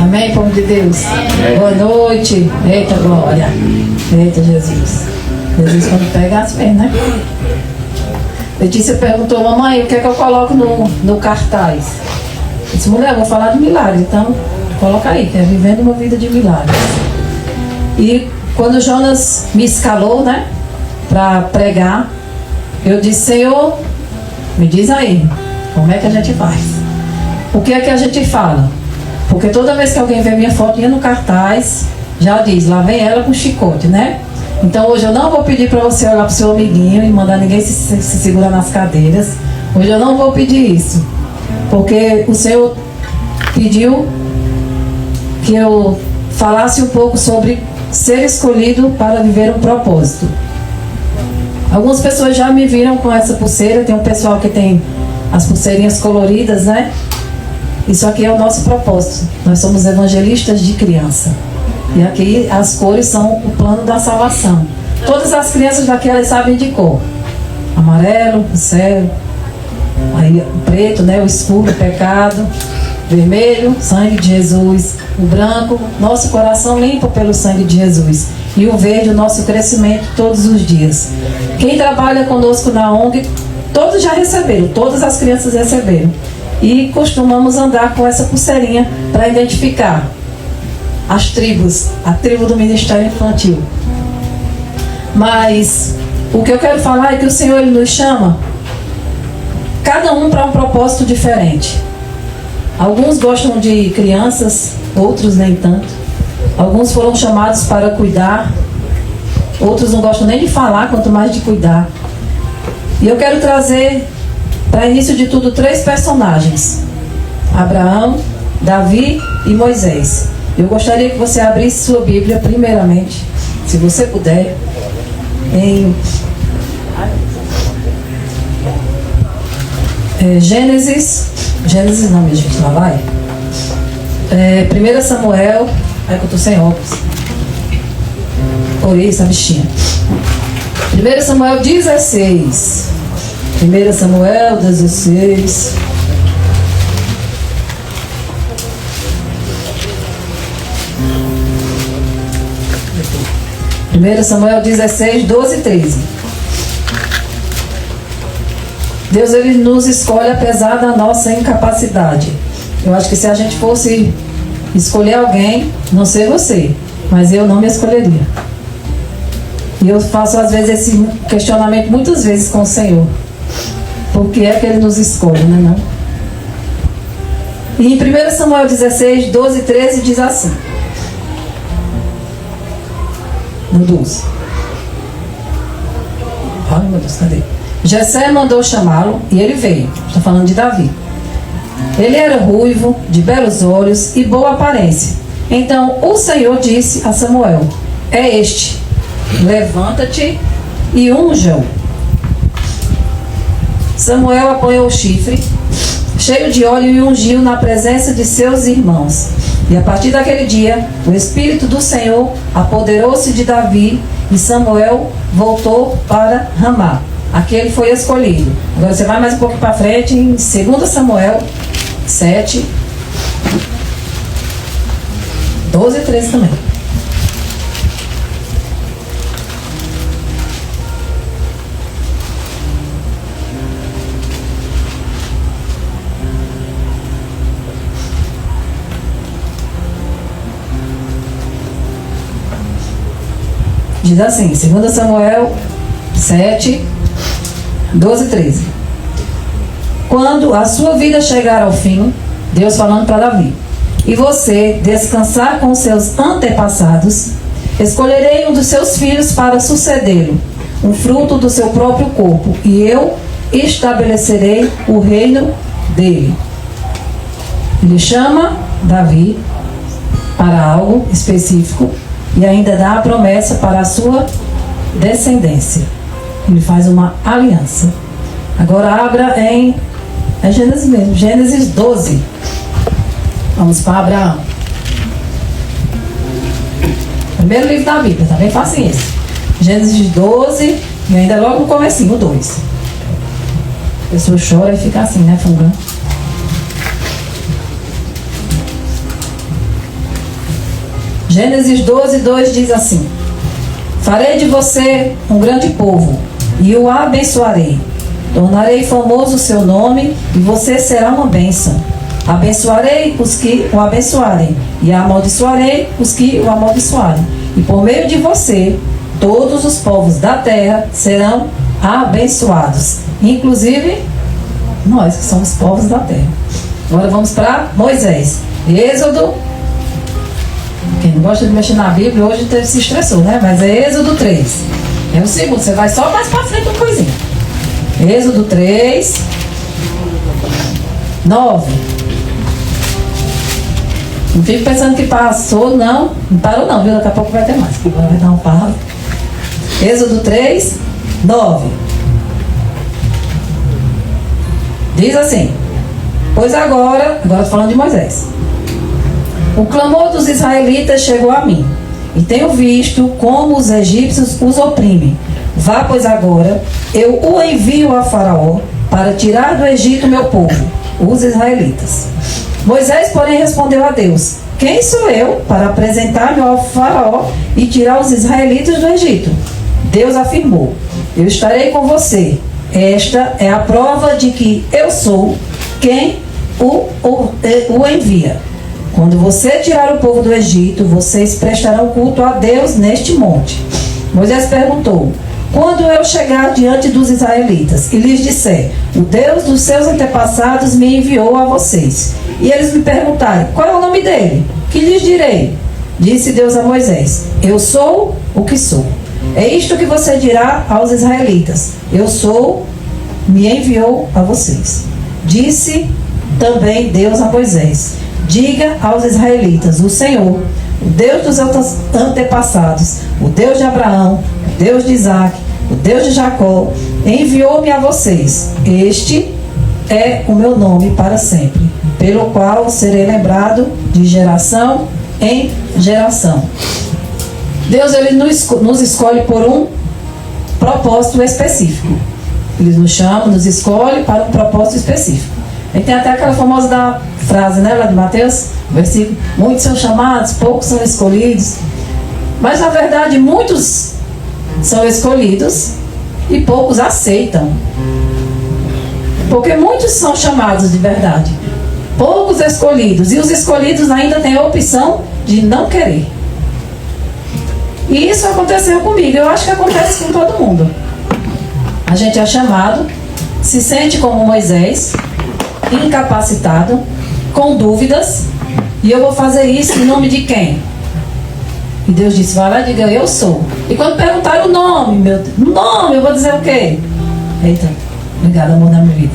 Amém, povo de Deus? Amém. Boa noite. Eita, glória. Eita, Jesus. Jesus quando pega as pernas, né? Letícia perguntou, mamãe, o que é que eu coloco no cartaz? Eu disse, mulher, eu vou falar de milagres, então coloca aí, que é vivendo uma vida de milagres. E quando Jonas me escalou, né, para pregar, eu disse, Senhor, me diz aí, como é que a gente faz? O que é que a gente fala? Porque toda vez que alguém vê minha fotinha no cartaz, já diz, lá vem ela com chicote, né? Então hoje eu não vou pedir para você olhar para o seu amiguinho e mandar ninguém se segurar nas cadeiras. Hoje eu não vou pedir isso. Porque o Senhor pediu que eu falasse um pouco sobre ser escolhido para viver um propósito. Algumas pessoas já me viram com essa pulseira. Tem um pessoal que tem as pulseirinhas coloridas, né? Isso aqui é o nosso propósito. Nós somos evangelistas de criança. E aqui as cores são o plano da salvação. Todas as crianças daqui elas sabem de cor. Amarelo, o céu. Aí o preto, né, o escuro, o pecado. Vermelho, sangue de Jesus. O branco, nosso coração limpo pelo sangue de Jesus. E o verde, o nosso crescimento todos os dias. Quem trabalha conosco na ONG, todos já receberam. Todas as crianças receberam. E costumamos andar com essa pulseirinha para identificar as tribos, a tribo do Ministério Infantil. Mas o que eu quero falar é que o Senhor ele nos chama, cada um para um propósito diferente. Alguns gostam de crianças, outros nem tanto. Alguns foram chamados para cuidar, outros não gostam nem de falar, quanto mais de cuidar. E eu quero trazer, para início de tudo, 3 personagens: Abraão, Davi e Moisés. Eu gostaria que você abrisse sua Bíblia, primeiramente, se você puder, em Gênesis não, minha gente, lá vai. 1 Samuel, que eu tô sem óculos. Oi, essa bichinha. 1 Samuel 16. 1 Samuel 16. 1 Samuel 16, 12 e 13. Deus ele nos escolhe apesar da nossa incapacidade. Eu acho que se a gente fosse escolher alguém, não sei você, mas eu não me escolheria. E eu faço às vezes esse questionamento muitas vezes com o Senhor. Por que é que ele nos escolhe, né? Não? E em 1 Samuel 16, 12 e 13 diz assim. No 12. Ai meu Deus, cadê? Jessé mandou chamá-lo e ele veio. Estou falando de Davi. Ele era ruivo, de belos olhos e boa aparência. Então o Senhor disse a Samuel: é este, levanta-te e unja-o. Samuel apanhou o chifre, cheio de óleo, e ungiu na presença de seus irmãos. E a partir daquele dia, o Espírito do Senhor apoderou-se de Davi e Samuel voltou para Ramá. Aqui ele foi escolhido. Agora você vai mais um pouco para frente, em 2 Samuel 7, 12 e 13 também. Diz assim, 2 Samuel 7, 12 e 13. Quando a sua vida chegar ao fim, Deus falando para Davi, e você descansar com seus antepassados, escolherei um dos seus filhos para sucedê-lo, um fruto do seu próprio corpo, e eu estabelecerei o reino dele. Ele chama Davi para algo específico e ainda dá a promessa para a sua descendência. Ele faz uma aliança. Agora abra em Gênesis mesmo, Gênesis 12. Vamos para Abraão. Primeiro livro da Bíblia, tá bem fácil esse. Gênesis 12 e ainda logo no comecinho, o 2. A pessoa chora e fica assim, né, fungando. Gênesis 12:2 diz assim: farei de você um grande povo e o abençoarei. Tornarei famoso o seu nome e você será uma bênção. Abençoarei os que o abençoarem e amaldiçoarei os que o amaldiçoarem. E por meio de você, todos os povos da terra serão abençoados, inclusive nós que somos povos da terra. Agora vamos para Moisés. Êxodo. Quem não gosta de mexer na Bíblia hoje se estressou, né? Mas é Êxodo 3. É o segundo, você vai só mais para frente uma coisinha. Êxodo 3, 9. Não fico pensando que passou, não. Não parou não, viu? Daqui a pouco vai ter mais. Agora vai dar um paro. Êxodo 3, 9. Diz assim: pois agora estou falando de Moisés. O clamor dos israelitas chegou a mim, e tenho visto como os egípcios os oprimem. Vá, pois agora, eu o envio a Faraó para tirar do Egito meu povo, os israelitas. Moisés, porém, respondeu a Deus: quem sou eu para apresentar-me ao Faraó e tirar os israelitas do Egito? Deus afirmou: eu estarei com você. Esta é a prova de que eu sou quem o envia. Quando você tirar o povo do Egito, vocês prestarão culto a Deus neste monte. Moisés perguntou: quando eu chegar diante dos israelitas e lhes disser: o Deus dos seus antepassados me enviou a vocês, e eles me perguntarem: qual é o nome dele? Que lhes direi? Disse Deus a Moisés: eu sou o que sou. É isto que você dirá aos israelitas: eu sou, me enviou a vocês. Disse também Deus a Moisés: diga aos israelitas: o Senhor, o Deus dos antepassados, o Deus de Abraão, o Deus de Isaac, o Deus de Jacó, enviou-me a vocês. Este é o meu nome para sempre, pelo qual serei lembrado de geração em geração. Deus, ele nos escolhe por um propósito específico. Ele nos chama, nos escolhe para um propósito específico. E tem até aquela famosa frase, né, lá de Mateus, versículo: muitos são chamados, poucos são escolhidos. Mas na verdade muitos são escolhidos e poucos aceitam. Porque muitos são chamados de verdade, poucos escolhidos, e os escolhidos ainda têm a opção de não querer. E isso aconteceu comigo, eu acho que acontece com todo mundo. A gente é chamado, se sente como Moisés, incapacitado, com dúvidas, e eu vou fazer isso em nome de quem? E Deus disse: vai lá e diga: eu sou. E quando perguntaram o nome, meu Deus, o nome, eu vou dizer o quê? Eita, obrigada, amor da minha vida.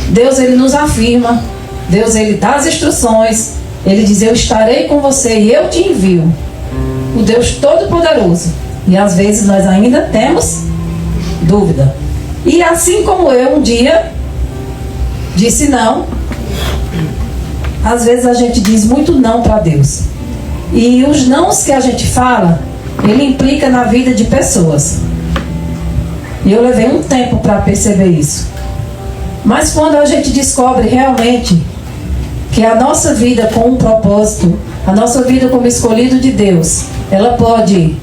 Deus, ele nos afirma, Deus, ele dá as instruções, ele diz: eu estarei com você e eu te envio. O Deus Todo-Poderoso. E às vezes nós ainda temos dúvida. E assim como eu um dia disse não, às vezes a gente diz muito não para Deus. E os nãos que a gente fala, ele implica na vida de pessoas. E eu levei um tempo para perceber isso. Mas quando a gente descobre realmente que a nossa vida com um propósito, a nossa vida como escolhido de Deus, ela pode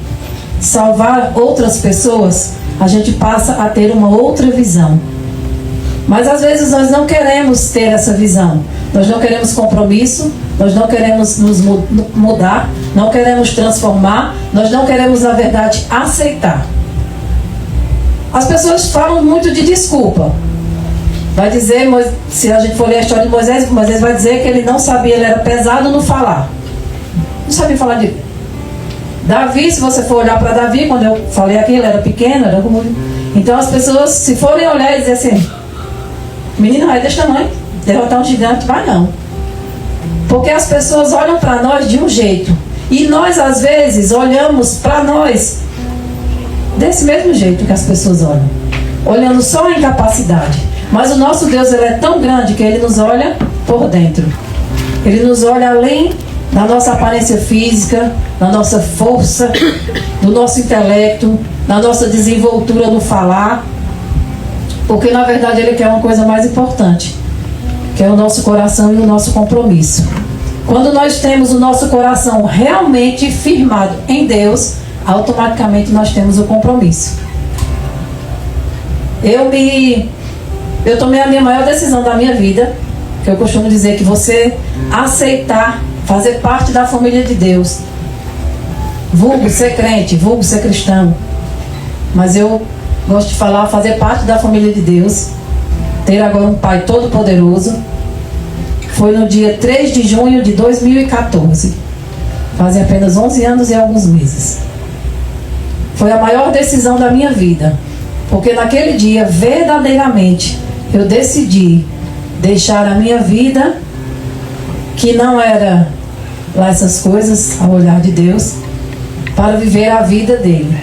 salvar outras pessoas, a gente passa a ter uma outra visão. Mas às vezes nós não queremos ter essa visão. Nós não queremos compromisso, nós não queremos nos mudar, não queremos transformar, nós não queremos, na verdade, aceitar. As pessoas falam muito de desculpa. Vai dizer, se a gente for ler a história de Moisés, Moisés vai dizer que ele não sabia, ele era pesado no falar. Não sabia falar de Davi. Se você for olhar para Davi, quando eu falei aqui, ele era pequeno, era como... Então as pessoas, se forem olhar e dizer assim: menino, vai desse tamanho, derrotar um gigante, vai não. Porque as pessoas olham para nós de um jeito, e nós às vezes olhamos para nós desse mesmo jeito que as pessoas olham, olhando só a incapacidade. Mas o nosso Deus, ele é tão grande que ele nos olha por dentro. Ele nos olha além da nossa aparência física, da nossa força, do nosso intelecto, da nossa desenvoltura no falar. Porque na verdade ele quer uma coisa mais importante, que é o nosso coração e o nosso compromisso. Quando nós temos o nosso coração realmente firmado em Deus, automaticamente nós temos o compromisso. Eu tomei a minha maior decisão da minha vida, que eu costumo dizer que você aceitar fazer parte da família de Deus, vulgo ser crente, vulgo ser cristão, mas eu gosto de falar fazer parte da família de Deus, ter agora um Pai todo-poderoso, foi no dia 3 de junho de 2014, fazem apenas 11 anos e alguns meses. Foi a maior decisão da minha vida, porque naquele dia, verdadeiramente, eu decidi deixar a minha vida, que não era lá essas coisas, ao olhar de Deus, para viver a vida dele.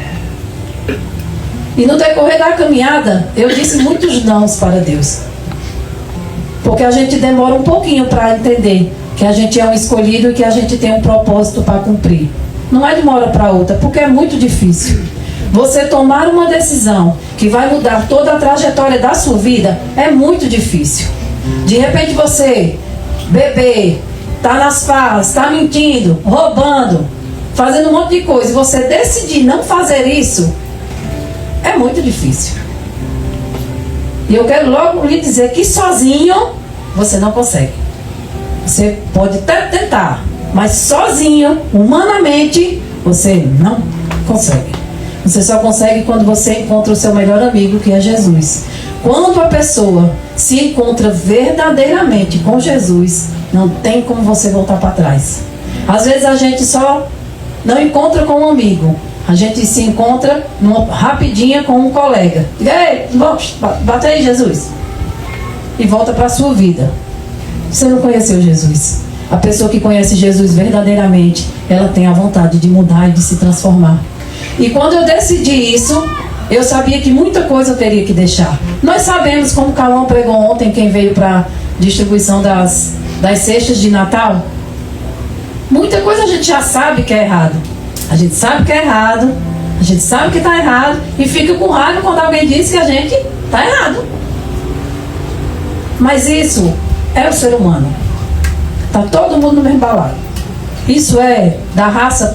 E no decorrer da caminhada, eu disse muitos nãos para Deus. Porque a gente demora um pouquinho para entender que a gente é um escolhido e que a gente tem um propósito para cumprir. Não é de uma hora para outra, porque é muito difícil. Você tomar uma decisão que vai mudar toda a trajetória da sua vida é muito difícil. De repente você beber, tá nas farras, tá mentindo, roubando, fazendo um monte de coisa, e você decidir não fazer isso, é muito difícil. E eu quero logo lhe dizer que sozinho você não consegue. Você pode até tentar, mas sozinho, humanamente, você não consegue. Você só consegue quando você encontra o seu melhor amigo, que é Jesus. Quando a pessoa se encontra verdadeiramente com Jesus, não tem como você voltar para trás. Às vezes a gente só não encontra com um amigo, a gente se encontra rapidinha com um colega. Ei, bate aí, Jesus. E volta para a sua vida. Você não conheceu Jesus. A pessoa que conhece Jesus verdadeiramente, ela tem a vontade de mudar e de se transformar. E quando eu decidi isso, eu sabia que muita coisa eu teria que deixar. Nós sabemos, como o Cauã pregou ontem, quem veio para distribuição das cestas de Natal, muita coisa a gente já sabe que é errado. A gente sabe que é errado, a gente sabe que está errado, e fica com raiva quando alguém diz que a gente está errado. Mas isso é o ser humano. Está todo mundo no mesmo balaio. Isso é da raça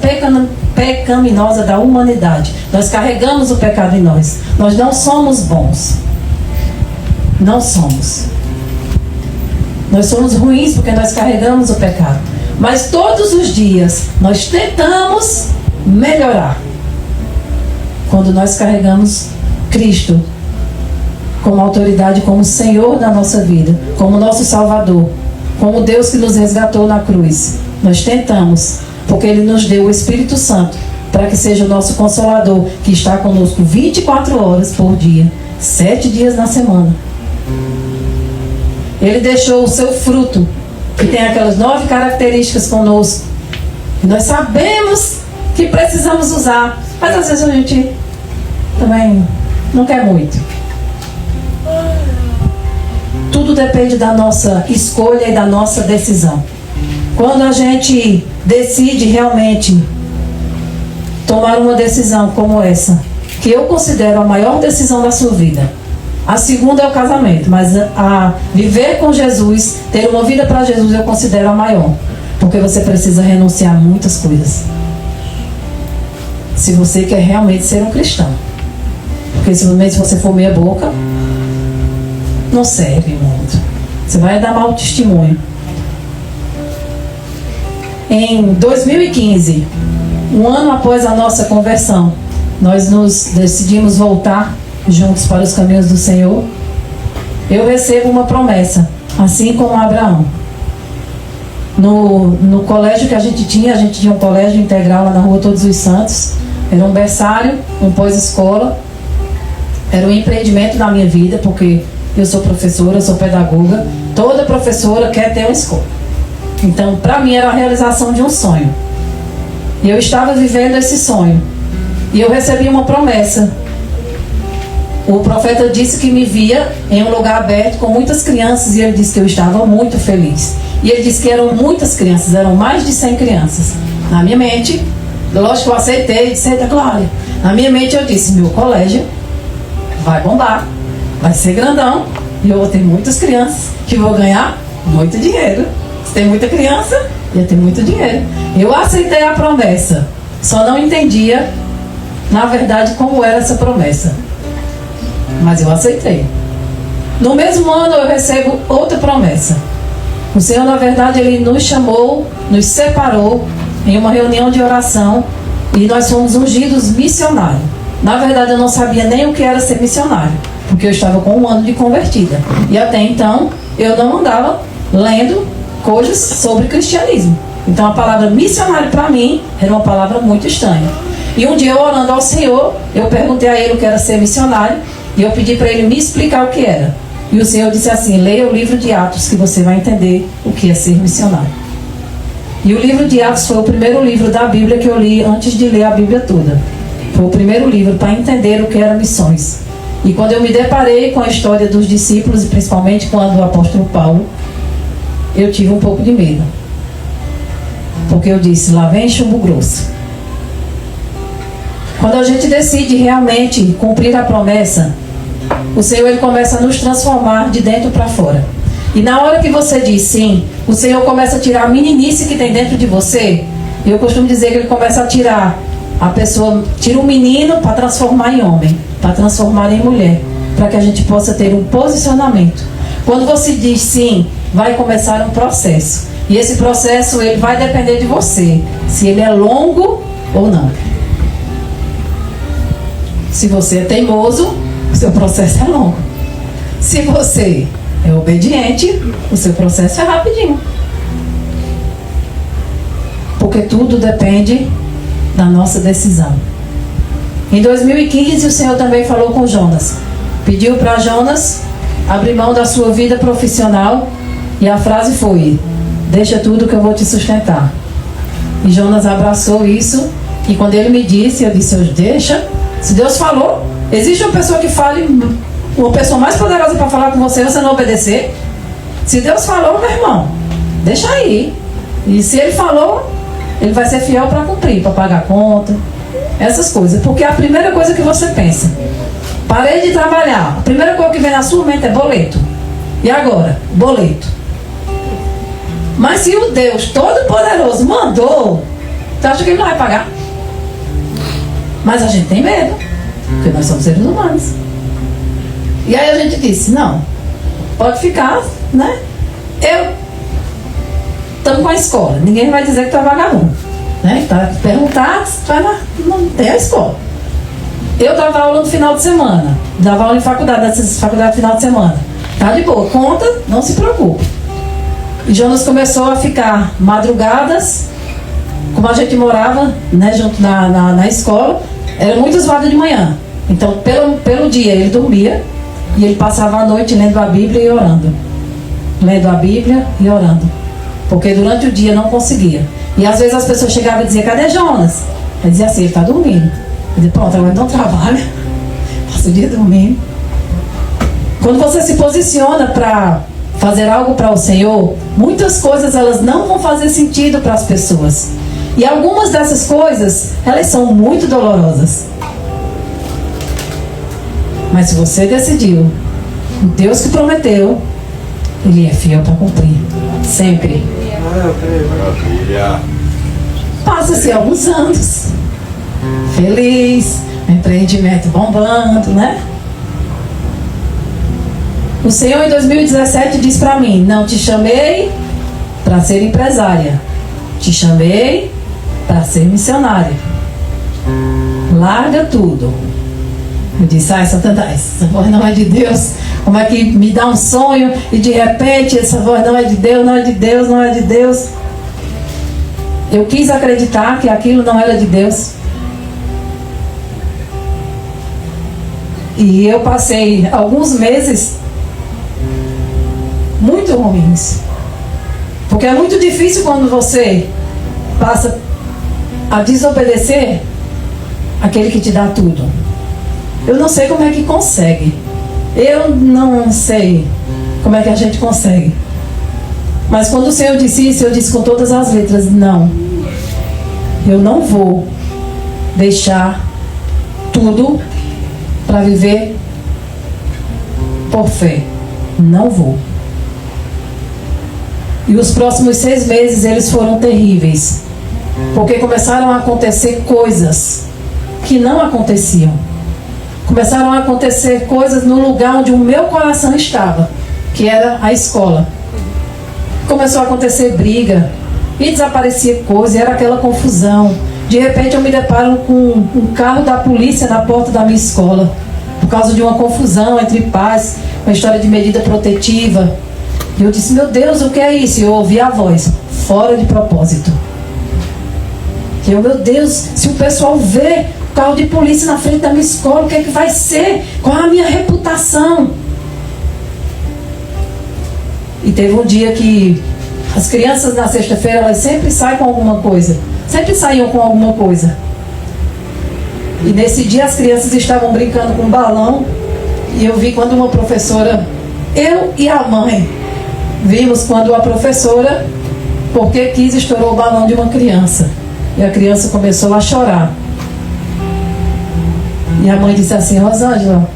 pecaminosa da humanidade. Nós carregamos o pecado em nós. Nós não somos bons. Não somos. Nós somos ruins porque nós carregamos o pecado. Mas todos os dias nós tentamos melhorar. Quando nós carregamos Cristo como autoridade, como Senhor da nossa vida, como nosso Salvador, como Deus que nos resgatou na cruz, nós tentamos, porque Ele nos deu o Espírito Santo para que seja o nosso Consolador, que está conosco 24 horas por dia, 7 dias na semana. Ele deixou o seu fruto, que tem aquelas 9 características conosco, que nós sabemos que precisamos usar, mas às vezes a gente também não quer muito. Tudo depende da nossa escolha e da nossa decisão. Quando a gente decide realmente tomar uma decisão como essa, que eu considero a maior decisão da sua vida, a segunda é o casamento, mas a viver com Jesus, ter uma vida para Jesus, eu considero a maior, porque você precisa renunciar a muitas coisas, se você quer realmente ser um cristão. Porque simplesmente se você for meia boca, não serve muito, você vai dar mau testemunho. Em 2015, um ano após a nossa conversão, nós nos decidimos voltar juntos para os caminhos do Senhor. Eu recebo uma promessa, assim como Abraão. No colégio que a gente tinha um colégio integral lá na Rua Todos os Santos. Era um berçário, um pós-escola. Era um empreendimento na minha vida, porque eu sou professora, eu sou pedagoga. Toda professora quer ter uma escola. Então, para mim, era a realização de um sonho. E eu estava vivendo esse sonho. E eu recebi uma promessa. O profeta disse que me via em um lugar aberto com muitas crianças, e ele disse que eu estava muito feliz. E ele disse que eram muitas crianças, eram mais de 100 crianças. Na minha mente, lógico que eu aceitei, disse: eita glória. Na minha mente eu disse: meu colégio vai bombar, vai ser grandão, e eu vou ter muitas crianças, que vou ganhar muito dinheiro. Se tem muita criança, ia ter muito dinheiro. Eu aceitei a promessa, só não entendia, na verdade, como era essa promessa. Mas eu aceitei. No mesmo ano eu recebo outra promessa. O Senhor, na verdade, Ele nos chamou, nos separou em uma reunião de oração e nós fomos ungidos missionários. Na verdade, eu não sabia nem o que era ser missionário, porque eu estava com 1 ano de convertida. E até então, eu não andava lendo coisas sobre cristianismo. Então, a palavra missionário para mim era uma palavra muito estranha. E um dia, eu orando ao Senhor, eu perguntei a Ele o que era ser missionário e eu pedi para Ele me explicar o que era. E o Senhor disse assim: leia o livro de Atos que você vai entender o que é ser missionário. E o livro de Atos foi o primeiro livro da Bíblia que eu li antes de ler a Bíblia toda. Foi o primeiro livro para entender o que eram missões. E quando eu me deparei com a história dos discípulos, e principalmente quando o apóstolo Paulo, eu tive um pouco de medo. Porque eu disse: lá vem chumbo grosso. Quando a gente decide realmente cumprir a promessa, o Senhor, Ele começa a nos transformar de dentro para fora. E na hora que você diz sim, o Senhor começa a tirar a meninice que tem dentro de você. E eu costumo dizer que Ele começa a tirar a pessoa, tira o menino para transformar em homem, para transformar em mulher, para que a gente possa ter um posicionamento. Quando você diz sim, vai começar um processo. E esse processo, ele vai depender de você, se ele é longo ou não. Se você é teimoso, o seu processo é longo. Se você é obediente, o seu processo é rapidinho. Porque tudo depende da nossa decisão. Em 2015, o Senhor também falou com Jonas. Pediu para Jonas abrir mão da sua vida profissional. E a frase foi: deixa tudo que eu vou te sustentar. E Jonas abraçou isso. E quando ele me disse, eu disse: deixa. Se Deus falou, existe uma pessoa que fale, uma pessoa mais poderosa para falar com você, você não obedecer? Se Deus falou, meu irmão, deixa aí. E se Ele falou, Ele vai ser fiel para cumprir, para pagar a conta, essas coisas. Porque a primeira coisa que você pensa: parei de trabalhar, a primeira coisa que vem na sua mente é boleto. E agora? Boleto. Mas se o Deus Todo-Poderoso mandou, você acha que Ele não vai pagar? Mas a gente tem medo, porque nós somos seres humanos. E aí a gente disse: não, pode ficar, né? Estamos com a escola, ninguém vai dizer que tu é vagabundo, né? Tá perguntar, não tem a escola. Eu dava aula no final de semana, dava aula em faculdade, nessas faculdades no final de semana. Tá de boa, conta, não se preocupe. E Jonas começou a ficar madrugadas, como a gente morava, né, junto na escola, era muito zoado de manhã. Então, pelo dia ele dormia e ele passava a noite lendo a Bíblia e orando. Lendo a Bíblia e orando. Porque durante o dia não conseguia. E às vezes as pessoas chegavam e diziam: cadê Jonas? Ele dizia assim: ele está dormindo. Eu disse: pronto, agora não trabalha. Passa o dia dormindo. Quando você se posiciona para fazer algo para o Senhor, muitas coisas elas não vão fazer sentido para as pessoas. E algumas dessas coisas, elas são muito dolorosas. Mas se você decidiu, o Deus que prometeu, Ele é fiel para cumprir. Sempre. Passa-se alguns anos. Feliz, empreendimento bombando, né? O Senhor em 2017 disse para mim: não te chamei para ser empresária. Te chamei para ser missionária. Larga tudo. Eu disse: ai, Satanás, essa voz não é de Deus. Como é que me dá um sonho e de repente essa voz não é de Deus, não é de Deus, não é de Deus. Eu quis acreditar que aquilo não era de Deus. E eu passei alguns meses muito ruins. Porque é muito difícil quando você passa a desobedecer aquele que te dá tudo. Eu não sei como é que consegue. Eu não sei como é que a gente consegue. Mas quando o Senhor disse isso, eu disse com todas as letras: não. Eu não vou deixar tudo para viver por fé. Não vou. E os próximos 6 meses eles foram terríveis, porque começaram a acontecer coisas que não aconteciam. Começaram a acontecer coisas no lugar onde o meu coração estava, que era a escola. Começou a acontecer briga, e desaparecia coisa, e era aquela confusão. De repente eu me deparo com um carro da polícia na porta da minha escola, por causa de uma confusão entre pais, uma história de medida protetiva. E eu disse, meu Deus, o que é isso? E eu ouvi a voz, fora de propósito. E eu, meu Deus, se o pessoal vê o carro de polícia na frente da minha escola, o que é que vai ser? Qual é a minha reputação? E teve um dia que as crianças na sexta-feira, elas sempre saem com alguma coisa. Sempre saíam com alguma coisa. E nesse dia as crianças estavam brincando com um balão. E eu vi quando uma professora, eu e a mãe, vimos quando a professora, porque quis, estourou o balão de uma criança. E a criança começou a chorar. E a mãe disse assim, Rosângela,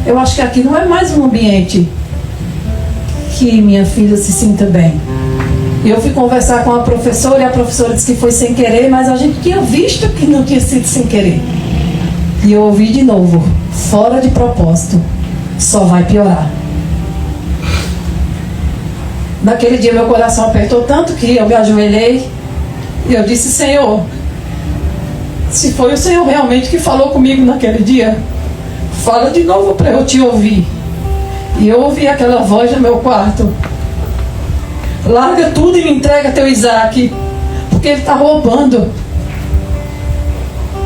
eu acho que aqui não é mais um ambiente que minha filha se sinta bem. E eu fui conversar com a professora, e a professora disse que foi sem querer, mas a gente tinha visto que não tinha sido sem querer. E eu ouvi de novo, fora de propósito, só vai piorar. Naquele dia meu coração apertou tanto que eu me ajoelhei e eu disse, Senhor, se foi o Senhor realmente que falou comigo naquele dia, fala de novo para eu te ouvir. E eu ouvi aquela voz no meu quarto, larga tudo e me entrega teu Isaac, porque ele está roubando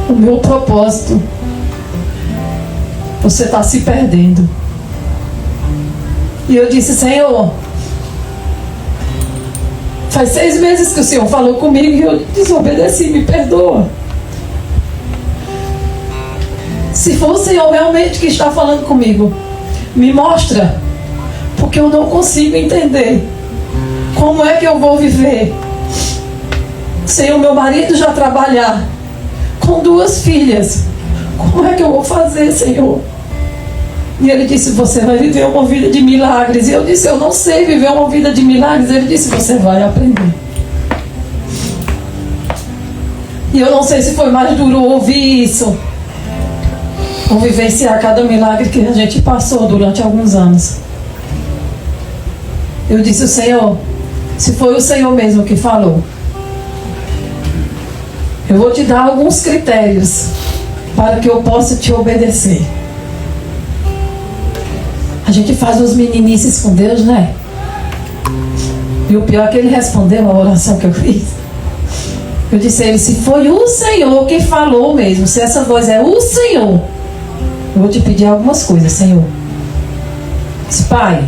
o meu propósito. Você está se perdendo. E eu disse, Senhor, faz 6 meses que o Senhor falou comigo e eu desobedeci, me perdoa. Se for o Senhor realmente que está falando comigo, me mostra, porque eu não consigo entender como é que eu vou viver sem o meu marido já trabalhar, com 2 filhas. Como é que eu vou fazer, Senhor? E ele disse, você vai viver uma vida de milagres. E eu disse, eu não sei viver uma vida de milagres. Ele disse, você vai aprender. E eu não sei se foi mais duro ouvir isso, ou vivenciar cada milagre que a gente passou durante alguns anos. Eu disse, Senhor, se foi o Senhor mesmo que falou, eu vou te dar alguns critérios para que eu possa te obedecer. A gente faz os meninices com Deus, né? E o pior é que ele respondeu a oração que eu fiz. Eu disse a ele, se foi o Senhor que falou mesmo, se essa voz é o Senhor, eu vou te pedir algumas coisas, Senhor. Disse, Pai,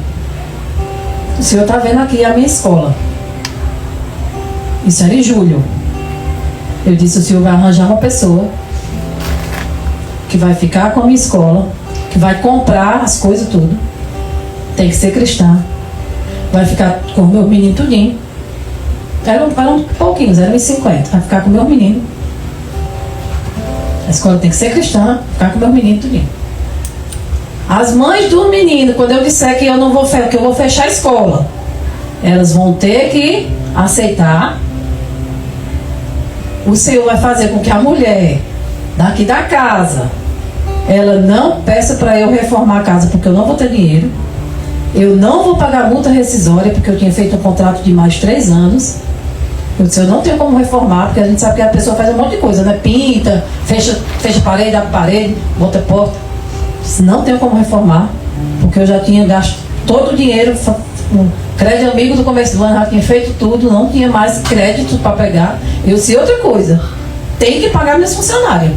o Senhor está vendo aqui a minha escola. Isso era em julho. Eu disse, o Senhor vai arranjar uma pessoa que vai ficar com a minha escola, que vai comprar as coisas tudo, tem que ser cristã, vai ficar com o meu menino tudinho. Eram pouquinhos, eram uns 50, vai ficar com o meu menino. A escola tem que ser cristã, ficar com o meu menino tudinho. As mães do menino, quando eu disser que eu não vou que eu vou fechar a escola, elas vão ter que aceitar. O Senhor vai fazer com que a mulher daqui da casa, ela não peça para eu reformar a casa, porque eu não vou ter dinheiro. Eu não vou pagar multa rescisória, porque eu tinha feito um contrato de mais 3 anos. Eu disse, eu não tenho como reformar, porque a gente sabe que a pessoa faz um monte de coisa, né? Pinta, fecha parede, abre parede, bota porta. Disse, não tenho como reformar, porque eu já tinha gasto todo o dinheiro, crédito amigo do começo do ano, já tinha feito tudo, não tinha mais crédito para pegar. Eu disse, outra coisa, tem que pagar minhas funcionárias.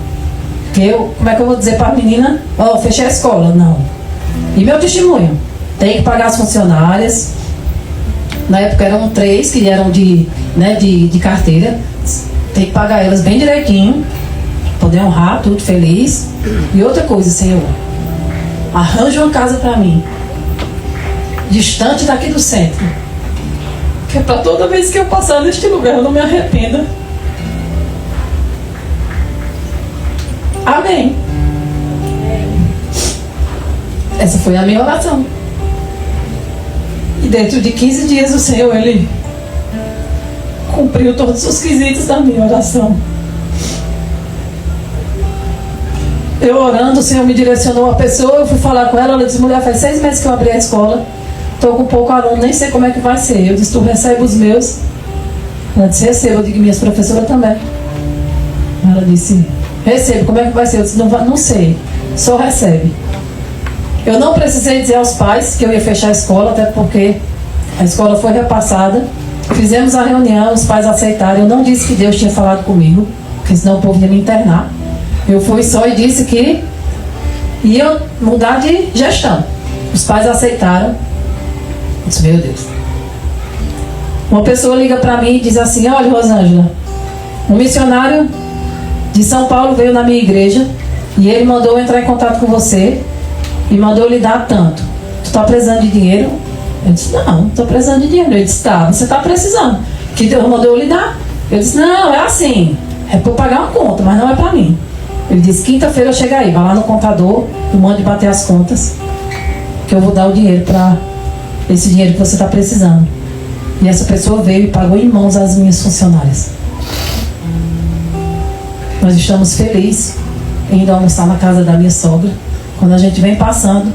Porque como é que eu vou dizer para a menina, fechei a escola? Não. E meu testemunho? Tem que pagar as funcionárias. Na época eram 3 que eram de carteira. Tem que pagar elas bem direitinho, poder honrar, tudo feliz. E outra coisa, Senhor, arranja uma casa para mim, distante daqui do centro, que é para toda vez que eu passar neste lugar eu não me arrependa. Amém. Essa foi a minha oração. E dentro de 15 dias o Senhor, Ele cumpriu todos os quesitos da minha oração. Eu orando, o Senhor me direcionou a pessoa, eu fui falar com ela, ela disse, mulher, faz 6 meses que eu abri a escola, estou com pouco aluno, nem sei como é que vai ser. Eu disse, tu recebe os meus? Ela disse, recebo. Eu digo, minhas professoras também. Ela disse, recebo, como é que vai ser? Eu disse, não sei, só recebe. Eu não precisei dizer aos pais que eu ia fechar a escola, até porque a escola foi repassada. Fizemos a reunião, os pais aceitaram. Eu não disse que Deus tinha falado comigo, porque senão o povo ia me internar. Eu fui só e disse que ia mudar de gestão. Os pais aceitaram. Eu disse, meu Deus. Uma pessoa liga para mim e diz assim, olha, Rosângela, um missionário de São Paulo veio na minha igreja e ele mandou entrar em contato com você e mandou lhe dar tanto. Tu está precisando de dinheiro? Eu disse, não estou precisando de dinheiro. Ele disse, tá, você está precisando. Que Deus mandou lhe dar? Eu disse, não, é assim, é para eu pagar uma conta, mas não é para mim. Ele disse, quinta-feira eu chego aí, vai lá no contador, eu mando bater as contas, que eu vou dar o dinheiro para esse dinheiro que você está precisando. E essa pessoa veio e pagou em mãos as minhas funcionárias. Nós estamos felizes em ir almoçar na casa da minha sogra. Quando a gente vem passando,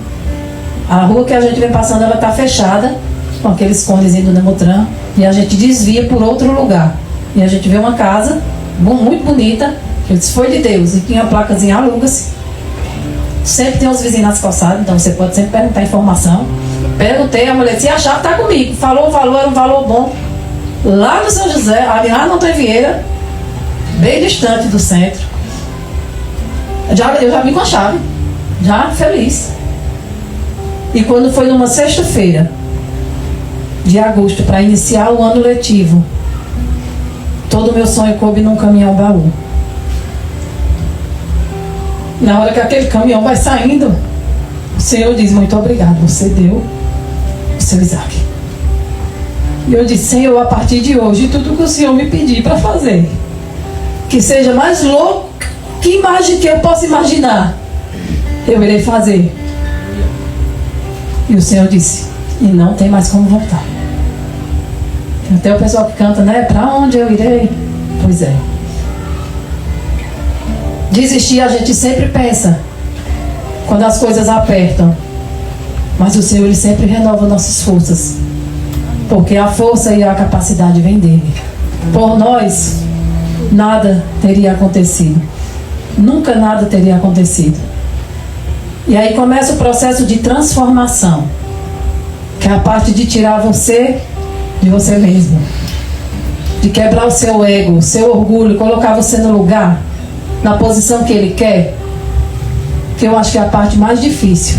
a rua que a gente vem passando, ela está fechada, com aqueles cones do Nemotran, e a gente desvia por outro lugar. E a gente vê uma casa muito bonita, eu disse, foi de Deus, e tinha placazinha, aluga-se. Sempre tem uns vizinhos nas calçadas, então você pode sempre perguntar informação. Perguntei, a mulher disse, a chave está comigo. Falou o valor, era um valor bom. Lá no São José, ali lá no Antônio Vieira, bem distante do centro. Eu já vim com a chave, já feliz. E quando foi numa sexta-feira de agosto, para iniciar o ano letivo, todo o meu sonho coube num caminhão baú. Na hora que aquele caminhão vai saindo, o Senhor diz, muito obrigado, você deu o seu Isaac. E eu disse, Senhor, a partir de hoje, tudo que o Senhor me pedir para fazer, que seja mais louco que eu possa imaginar, eu irei fazer. E o Senhor disse, e não tem mais como voltar. Até o pessoal que canta, né, para onde eu irei? Pois é. Desistir a gente sempre pensa quando as coisas apertam, mas o Senhor ele sempre renova nossas forças, porque a força e a capacidade vem dele. Por nós nada teria acontecido, nunca nada teria acontecido. E aí começa o processo de transformação, que é a parte de tirar você de você mesmo, de quebrar o seu ego, o seu orgulho, colocar você no lugar, na posição que ele quer, que eu acho que é a parte mais difícil.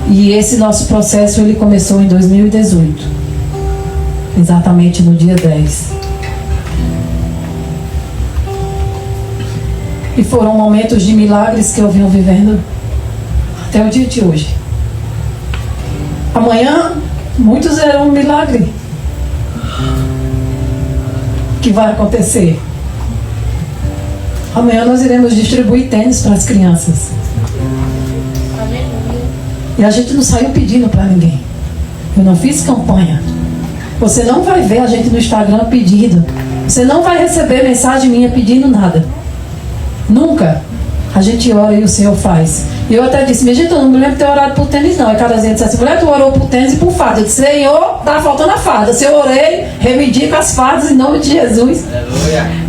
E esse nosso processo ele começou em 2018, exatamente no dia 10. E foram momentos de milagres que eu venho vivendo até o dia de hoje. Amanhã muitos eram um milagre que vai acontecer. Amanhã nós iremos distribuir tênis para as crianças. E a gente não saiu pedindo para ninguém. Eu não fiz campanha. Você não vai ver a gente no Instagram pedindo. Você não vai receber mensagem minha pedindo nada. Nunca. A gente ora e o Senhor faz. E eu até disse, minha gente, eu não me lembro de ter orado por tênis não. E cada vez disse assim, mulher, tu orou por tênis e por farda. Eu disse, Senhor, tá faltando a farda. Se eu orei, reivindico as fardas em nome de Jesus. Aleluia.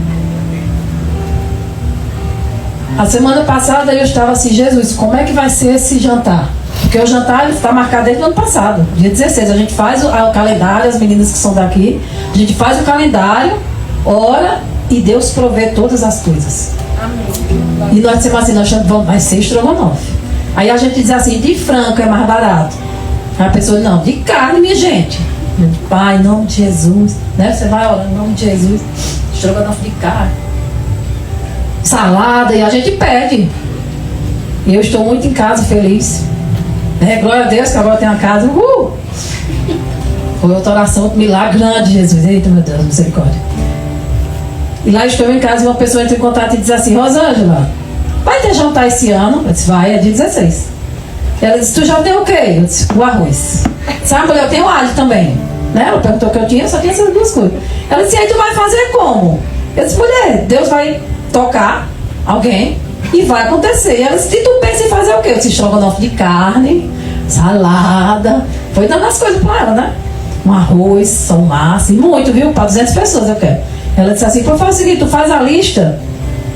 A semana passada eu estava assim, Jesus, como é que vai ser esse jantar? Porque o jantar está marcado desde o ano passado, dia 16. A gente faz o calendário, as meninas que são daqui, a gente faz o calendário, ora e Deus provê todas as coisas. Amém. E nós dissemos assim, nós vamos, vai ser estrogonofe. Aí a gente diz assim, de frango é mais barato. Aí a pessoa, não, de carne, minha gente. Pai, em nome de Jesus, né? Você vai orando em nome de Jesus, estrogonofe de carne, salada, e a gente pede. E eu estou muito em casa, feliz. Glória a Deus que agora tem uma casa. Foi outra oração, outro milagre grande, Jesus. Eita, meu Deus, misericórdia. E lá estou em casa e uma pessoa entra em contato e diz assim, Rosângela, vai ter jantar esse ano? Eu disse, vai, é dia 16. Ela disse, tu já tem o quê? Eu disse, o arroz. Sabe, mulher, eu tenho alho também. Né? Ela perguntou o que eu tinha, só tinha essas duas coisas. Ela disse, aí tu vai fazer como? Eu disse, mulher, Deus vai tocar alguém e vai acontecer. Ela disse, e tu pensa em fazer o quê? Eu disse, estrogonofe de carne, salada. Foi dando as coisas pra ela, né? Um arroz, só massa, e muito, viu? Para 200 pessoas eu quero. Ela disse assim, pô, faz o seguinte, tu faz a lista,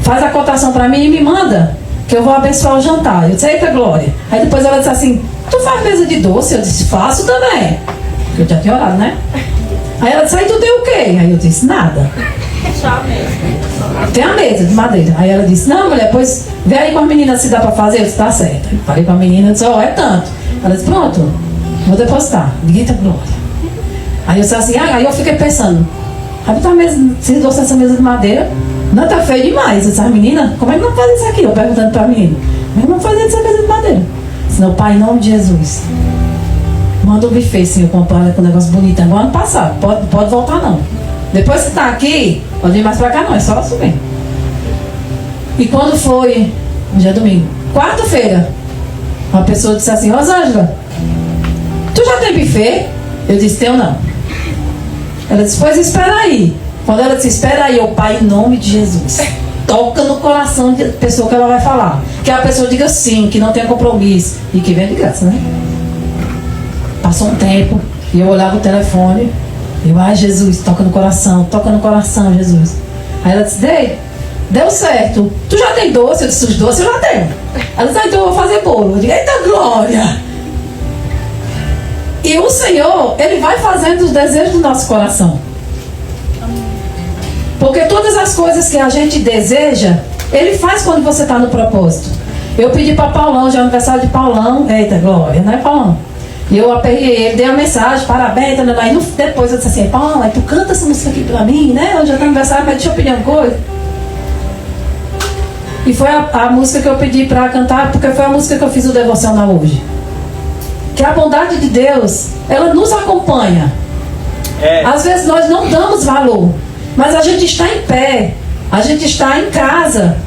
faz a cotação pra mim e me manda, que eu vou abençoar o jantar. Eu disse, eita glória. Aí depois ela disse assim, tu faz mesa de doce? Eu disse, faço também. Porque eu já tinha orado, né? Aí ela disse, aí tu tem o quê? Aí eu disse, nada. Só a mesa. Tem a mesa de madeira. Aí ela disse, não, mulher, pois vê aí com a menina se dá pra fazer. Eu disse, tá certo. Aí falei com a menina, disse, ó, é tanto. Ela disse, pronto, vou depositar. Eita glória. Aí eu disse assim, aí eu fiquei pensando, aí botar a mesa, se doce essa mesa de madeira, não tá feio demais. Eu disse, menina, como é que não faz isso aqui? Eu perguntando pra menina, como é que não faz essa mesa de madeira? Senão, pai, em nome de Jesus, manda o buffet, senhor, comprar com um negócio bonito. Agora ano passado, pode voltar não. Depois que tá aqui, pode vir mais pra cá não, é só subir. E quando foi, hoje é domingo, quarta-feira, uma pessoa disse assim, Rosângela, tu já tem buffet? Eu disse, tenho não. Ela disse, pois espera aí. Quando ela disse, espera aí, eu, pai, em nome de Jesus, toca no coração da pessoa que ela vai falar. Que a pessoa diga sim, que não tenha compromisso e que venha de graça, né? Passou um tempo e eu olhava o telefone. Eu, ai Jesus, toca no coração, Jesus. Aí ela disse, deu certo. Tu já tem doce? Eu disse, os doces eu já tenho. Ela disse, então eu vou fazer bolo. Eu disse, eita glória! E o Senhor, Ele vai fazendo os desejos do nosso coração. Porque todas as coisas que a gente deseja, Ele faz quando você está no propósito. Eu pedi para Paulão, já é aniversário de Paulão. Eita glória, não é Paulão? E eu aperrei ele, dei a mensagem, parabéns, aí depois eu disse assim, Paulo, aí tu canta essa música aqui pra mim, né? Hoje é aniversário, mas deixa eu pedir uma coisa. E foi a música que eu pedi pra cantar, porque foi a música que eu fiz o devocional hoje. Que a bondade de Deus, ela nos acompanha. Às vezes nós não damos valor, mas a gente está em pé, a gente está em casa.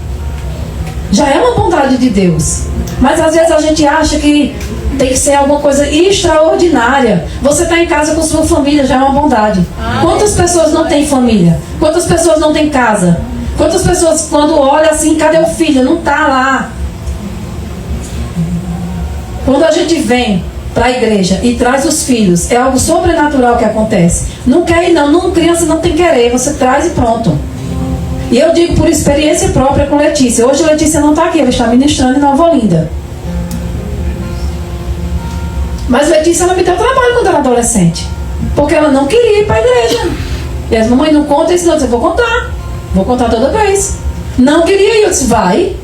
Já é uma bondade de Deus. Mas às vezes a gente acha que tem que ser alguma coisa extraordinária. Você está em casa com sua família, já é uma bondade. Quantas pessoas não têm família? Quantas pessoas não têm casa? Quantas pessoas quando olha assim, cadê o filho? Não está lá. Quando a gente vem para a igreja e traz os filhos, é algo sobrenatural que acontece. Não quer ir não, criança não tem querer, você traz e pronto. E eu digo por experiência própria com Letícia. Hoje Letícia não está aqui, ela está ministrando em Nova Olinda. Mas Letícia não me deu trabalho quando era adolescente, porque ela não queria ir para a igreja. E as mamães não contam isso, não. Eu disse, vou contar toda vez. Não queria ir, eu disse, vai.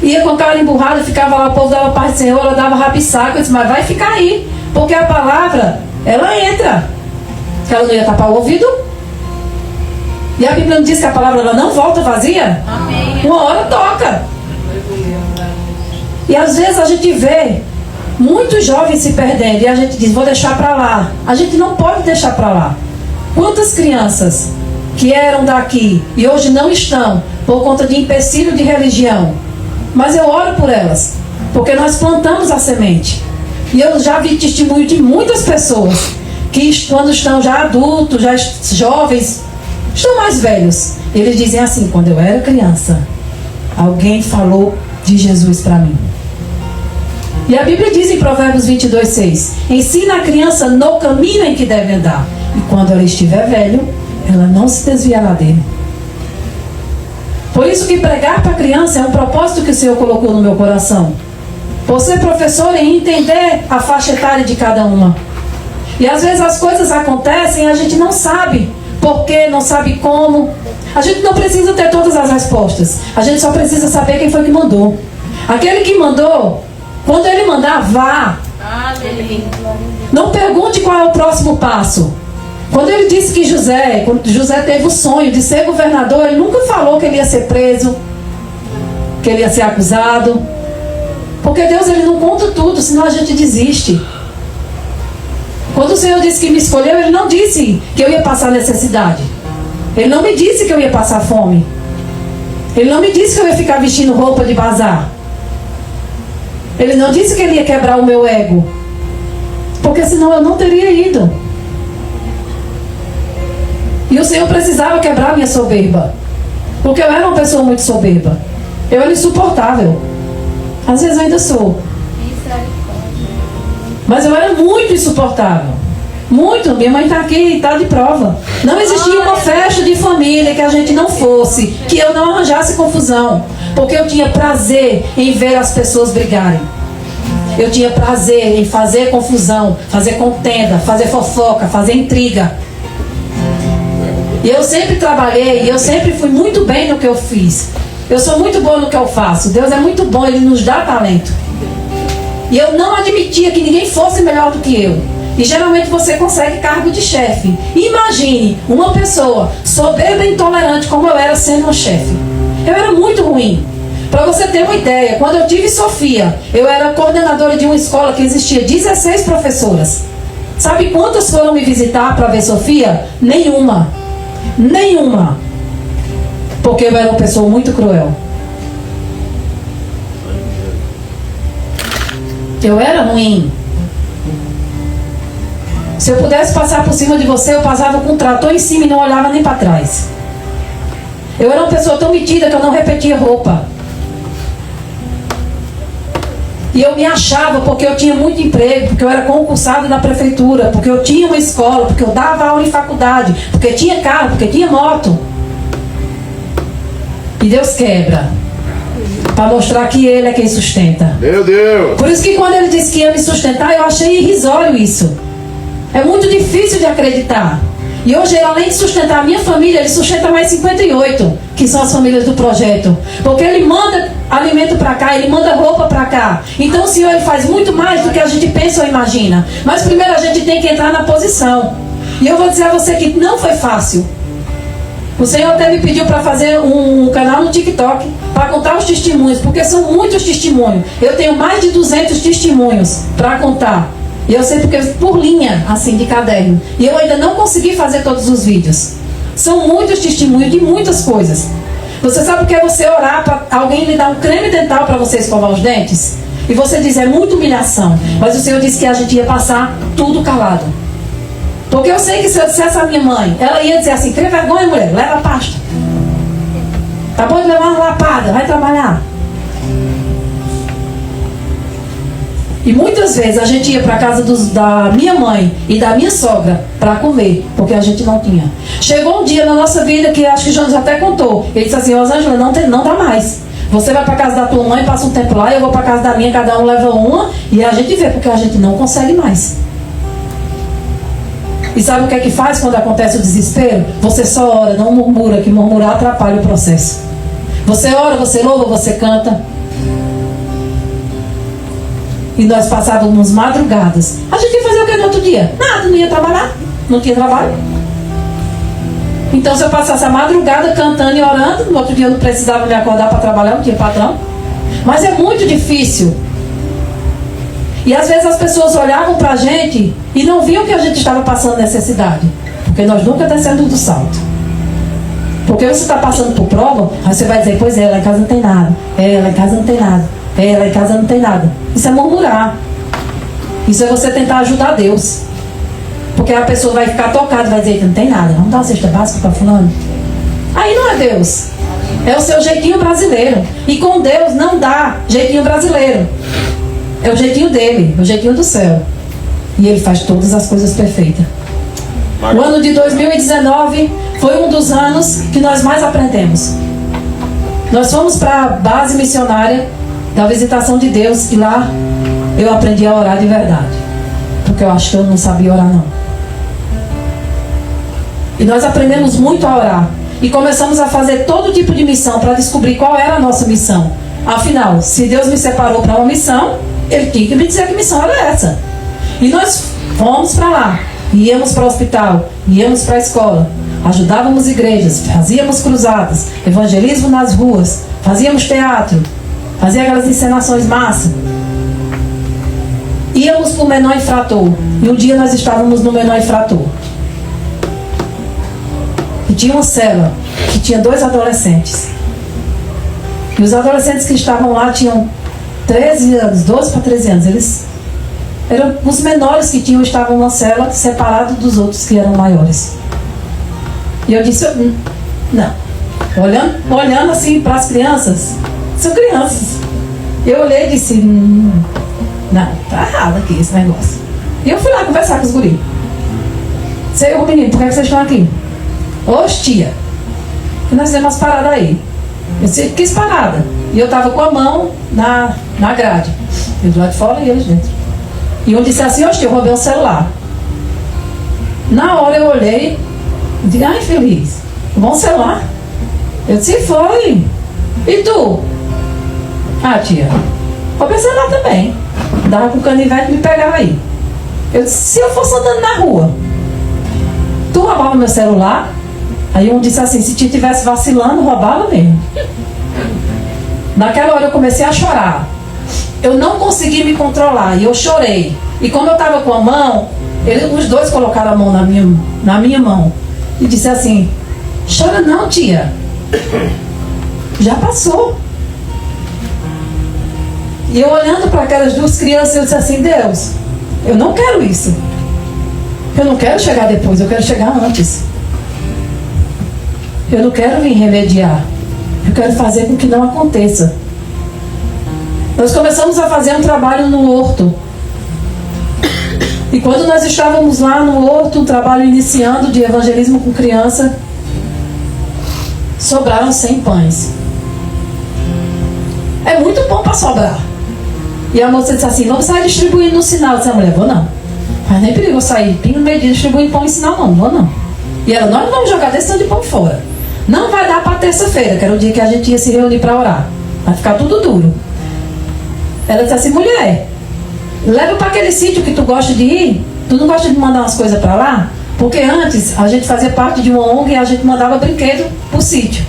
Ia com a cara emburrada, ficava lá, o povo dava parte do Senhor, ela dava rabisaco. Eu disse, mas vai ficar aí, porque a palavra, ela entra. Que ela não ia tapar o ouvido. E a Bíblia não diz que a palavra ela não volta vazia? Amém. Uma hora toca. E às vezes a gente vê muitos jovens se perdendo e a gente diz, vou deixar para lá. A gente não pode deixar para lá. Quantas crianças que eram daqui e hoje não estão por conta de empecilho de religião? Mas eu oro por elas, porque nós plantamos a semente. E eu já vi testemunho de muitas pessoas que quando estão já adultos, já jovens, estão mais velhos, eles dizem assim, quando eu era criança, alguém falou de Jesus para mim. E a Bíblia diz em Provérbios 22:6, ensina a criança no caminho em que deve andar, e quando ela estiver velho, ela não se desviará dele. Por isso que pregar para a criança é um propósito que o Senhor colocou no meu coração. Por ser professor e entender a faixa etária de cada uma. E às vezes as coisas acontecem e a gente não sabe por quê, não sabe como. A gente não precisa ter todas as respostas. A gente só precisa saber quem foi que mandou. Aquele que mandou, quando ele mandar, vá. Não pergunte qual é o próximo passo. Quando ele disse que quando José teve o sonho de ser governador, ele nunca falou que ele ia ser preso, que ele ia ser acusado. Porque Deus, ele não conta tudo, senão a gente desiste. Quando o Senhor disse que me escolheu, ele não disse que eu ia passar necessidade. Ele não me disse que eu ia passar fome. Ele não me disse que eu ia ficar vestindo roupa de bazar. Ele não disse que ele ia quebrar o meu ego. Porque senão eu não teria ido. E o Senhor precisava quebrar a minha soberba. Porque eu era uma pessoa muito soberba. Eu era insuportável. Às vezes eu ainda sou. Mas eu era muito insuportável. Muito. Minha mãe está aqui, está de prova. Não existia uma festa de família que a gente não fosse, que eu não arranjasse confusão. Porque eu tinha prazer em ver as pessoas brigarem. Eu tinha prazer em fazer confusão, fazer contenda, fazer fofoca, fazer intriga. E eu sempre trabalhei, e eu sempre fui muito bem no que eu fiz. Eu sou muito boa no que eu faço. Deus é muito bom, Ele nos dá talento. E eu não admitia que ninguém fosse melhor do que eu. E geralmente você consegue cargo de chefe. Imagine uma pessoa soberba e intolerante como eu era sendo um chefe. Eu era muito ruim. Para você ter uma ideia, quando eu tive Sofia, eu era coordenadora de uma escola que existia 16 professoras. Sabe quantas foram me visitar para ver Sofia? Nenhuma. Nenhuma. Porque eu era uma pessoa muito cruel. Eu era ruim. Se eu pudesse passar por cima de você, eu passava com um trator em cima e não olhava nem para trás. Eu era uma pessoa tão metida que eu não repetia roupa. E eu me achava porque eu tinha muito emprego, porque eu era concursada na prefeitura, porque eu tinha uma escola, porque eu dava aula em faculdade, porque tinha carro, porque tinha moto. E Deus quebra para mostrar que Ele é quem sustenta. Meu Deus! Por isso que quando Ele disse que ia me sustentar, eu achei irrisório isso. É muito difícil de acreditar. E hoje, além de sustentar a minha família, Ele sustenta mais 58, que são as famílias do projeto. Porque Ele manda alimento para cá, Ele manda roupa para cá. Então o Senhor, Ele faz muito mais do que a gente pensa ou imagina. Mas primeiro a gente tem que entrar na posição. E eu vou dizer a você que não foi fácil. O Senhor até me pediu para fazer um canal no TikTok, para contar os testemunhos, porque são muitos testemunhos. Eu tenho mais de 200 testemunhos para contar. E eu sei porque por linha, assim, de caderno. E eu ainda não consegui fazer todos os vídeos. São muitos testemunhos de muitas coisas. Você sabe o que é você orar para alguém lhe dar um creme dental para você escovar os dentes? E você diz, é muita humilhação. Mas o Senhor disse que a gente ia passar tudo calado. Porque eu sei que se eu dissesse à minha mãe, ela ia dizer assim, cria vergonha, mulher, leva a pasta. Tá bom de levar uma lapada, vai trabalhar. E muitas vezes a gente ia para a casa da minha mãe e da minha sogra para comer, porque a gente não tinha. Chegou um dia na nossa vida que acho que o Jonas até contou. Ele disse assim, Rosângela, não dá mais. Você vai para a casa da tua mãe, passa um tempo lá, eu vou para a casa da minha, cada um leva uma, e a gente vê, porque a gente não consegue mais. E sabe o que é que faz quando acontece o desespero? Você só ora, não murmura, que murmurar atrapalha o processo. Você ora, você louva, você canta. E nós passávamos madrugadas. A gente ia fazer o que no outro dia? Nada, não ia trabalhar. Não tinha trabalho. Então se eu passasse a madrugada cantando e orando, no outro dia eu não precisava me acordar para trabalhar, não tinha patrão. Mas é muito difícil. E às vezes as pessoas olhavam para a gente e não viam que a gente estava passando necessidade. Porque nós nunca descemos do salto. Porque você está passando por prova, aí você vai dizer, pois é, lá em casa não tem nada. É, lá em casa não tem nada. É, lá em casa não tem nada. Isso é murmurar. Isso é você tentar ajudar Deus. Porque a pessoa vai ficar tocada, vai dizer, não tem nada, vamos dar uma cesta básica para fulano. Aí não é Deus. É o seu jeitinho brasileiro. E com Deus não dá jeitinho brasileiro. É o jeitinho dele, o jeitinho do céu. E Ele faz todas as coisas perfeitas. O ano de 2019 foi um dos anos que nós mais aprendemos. Nós fomos para a base missionária da Visitação de Deus, e lá eu aprendi a orar de verdade, porque eu acho que eu não sabia orar não. E nós aprendemos muito a orar e começamos a fazer todo tipo de missão para descobrir qual era a nossa missão. Afinal, se Deus me separou para uma missão, Ele tinha que me dizer que missão era essa. E nós fomos para lá, íamos para o hospital, íamos para a escola, ajudávamos igrejas, fazíamos cruzadas, evangelismo nas ruas, fazíamos teatro, fazia aquelas encenações massa. Íamos para o menor infrator. E um dia nós estávamos no menor infrator. E tinha uma cela que tinha 2 adolescentes. E os adolescentes que estavam lá tinham 13 anos, 12 para 13 anos. Eles eram os menores que estavam na cela, separados dos outros que eram maiores. E eu disse, não. Olhando assim para as crianças, são crianças. Eu olhei e disse, não, tá errado aqui esse negócio. E eu fui lá conversar com os guris. Ô menino, por que vocês estão aqui? Oxe, tia, e nós fizemos umas paradas aí. Eu disse, quis parada. E eu tava com a mão na grade. Eu do lado de fora e eles dentro. E um disse assim, oxe, eu roubei um celular. Na hora eu olhei e disse, ai feliz, bom celular. Eu disse, foi. E tu? Ah, tia, roubei celular também. Dava com canivete e me pegava aí. Eu disse, se eu fosse andando na rua, tu roubava meu celular? Aí um disse assim, se tia estivesse vacilando, roubava mesmo. Naquela hora eu comecei a chorar. Eu não consegui me controlar e eu chorei. E como eu estava com a mão, os dois colocaram a mão na minha mão. E disse assim, chora não, tia. Já passou. E eu olhando para aquelas duas crianças, eu disse assim, Deus, eu não quero isso. Eu não quero chegar depois, eu quero chegar antes. Eu não quero vir remediar. Eu quero fazer com que não aconteça. Nós começamos a fazer um trabalho no horto. E quando nós estávamos lá no horto, um trabalho iniciando de evangelismo com criança, sobraram 100 pães. É muito bom para sobrar. E a moça disse assim, vamos sair distribuindo no sinal. Eu disse, a mulher, vou não. Mas nem perigo eu sair, pingo no meio dia distribuindo pão em sinal, não vou não. E ela, nós não vamos jogar desse tanto de pão fora. Não vai dar para terça-feira, que era o dia que a gente ia se reunir para orar. Vai ficar tudo duro. Ela disse assim, mulher, leva para aquele sítio que tu gosta de ir. Tu não gosta de mandar umas coisas para lá? Porque antes a gente fazia parte de uma ONG e a gente mandava brinquedo pro sítio.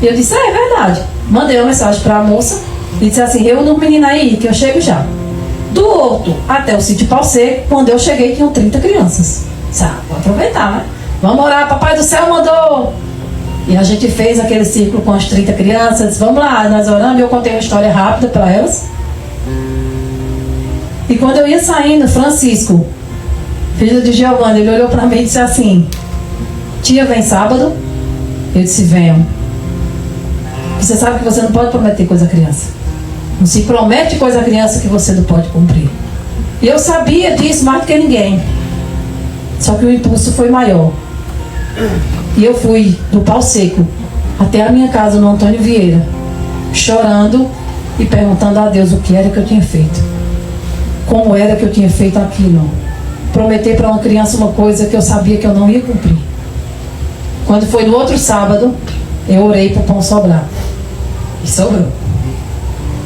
E eu disse, é verdade. Mandei uma mensagem para a moça e disse assim, reúna um menino aí que eu chego já. Do horto até o sítio Pau Seco, quando eu cheguei tinham 30 crianças. Sabe, vou aproveitar, né? Vamos orar, papai do céu mandou. E a gente fez aquele círculo com as 30 crianças. Vamos lá, nós oramos e eu contei uma história rápida para elas. E quando eu ia saindo, Francisco, filho de Giovanna, ele olhou para mim e disse assim, tia, vem sábado? Eu disse, venham. Você sabe que você não pode prometer coisa à criança. Não se promete coisa à criança que você não pode cumprir. E eu sabia disso mais do que ninguém. Só que o impulso foi maior. E eu fui do Pau Seco até a minha casa no Antônio Vieira, chorando e perguntando a Deus o que era que eu tinha feito. Como era que eu tinha feito aquilo. Prometer para uma criança uma coisa que eu sabia que eu não ia cumprir. Quando foi no outro sábado, eu orei para o pão sobrar. E sobrou.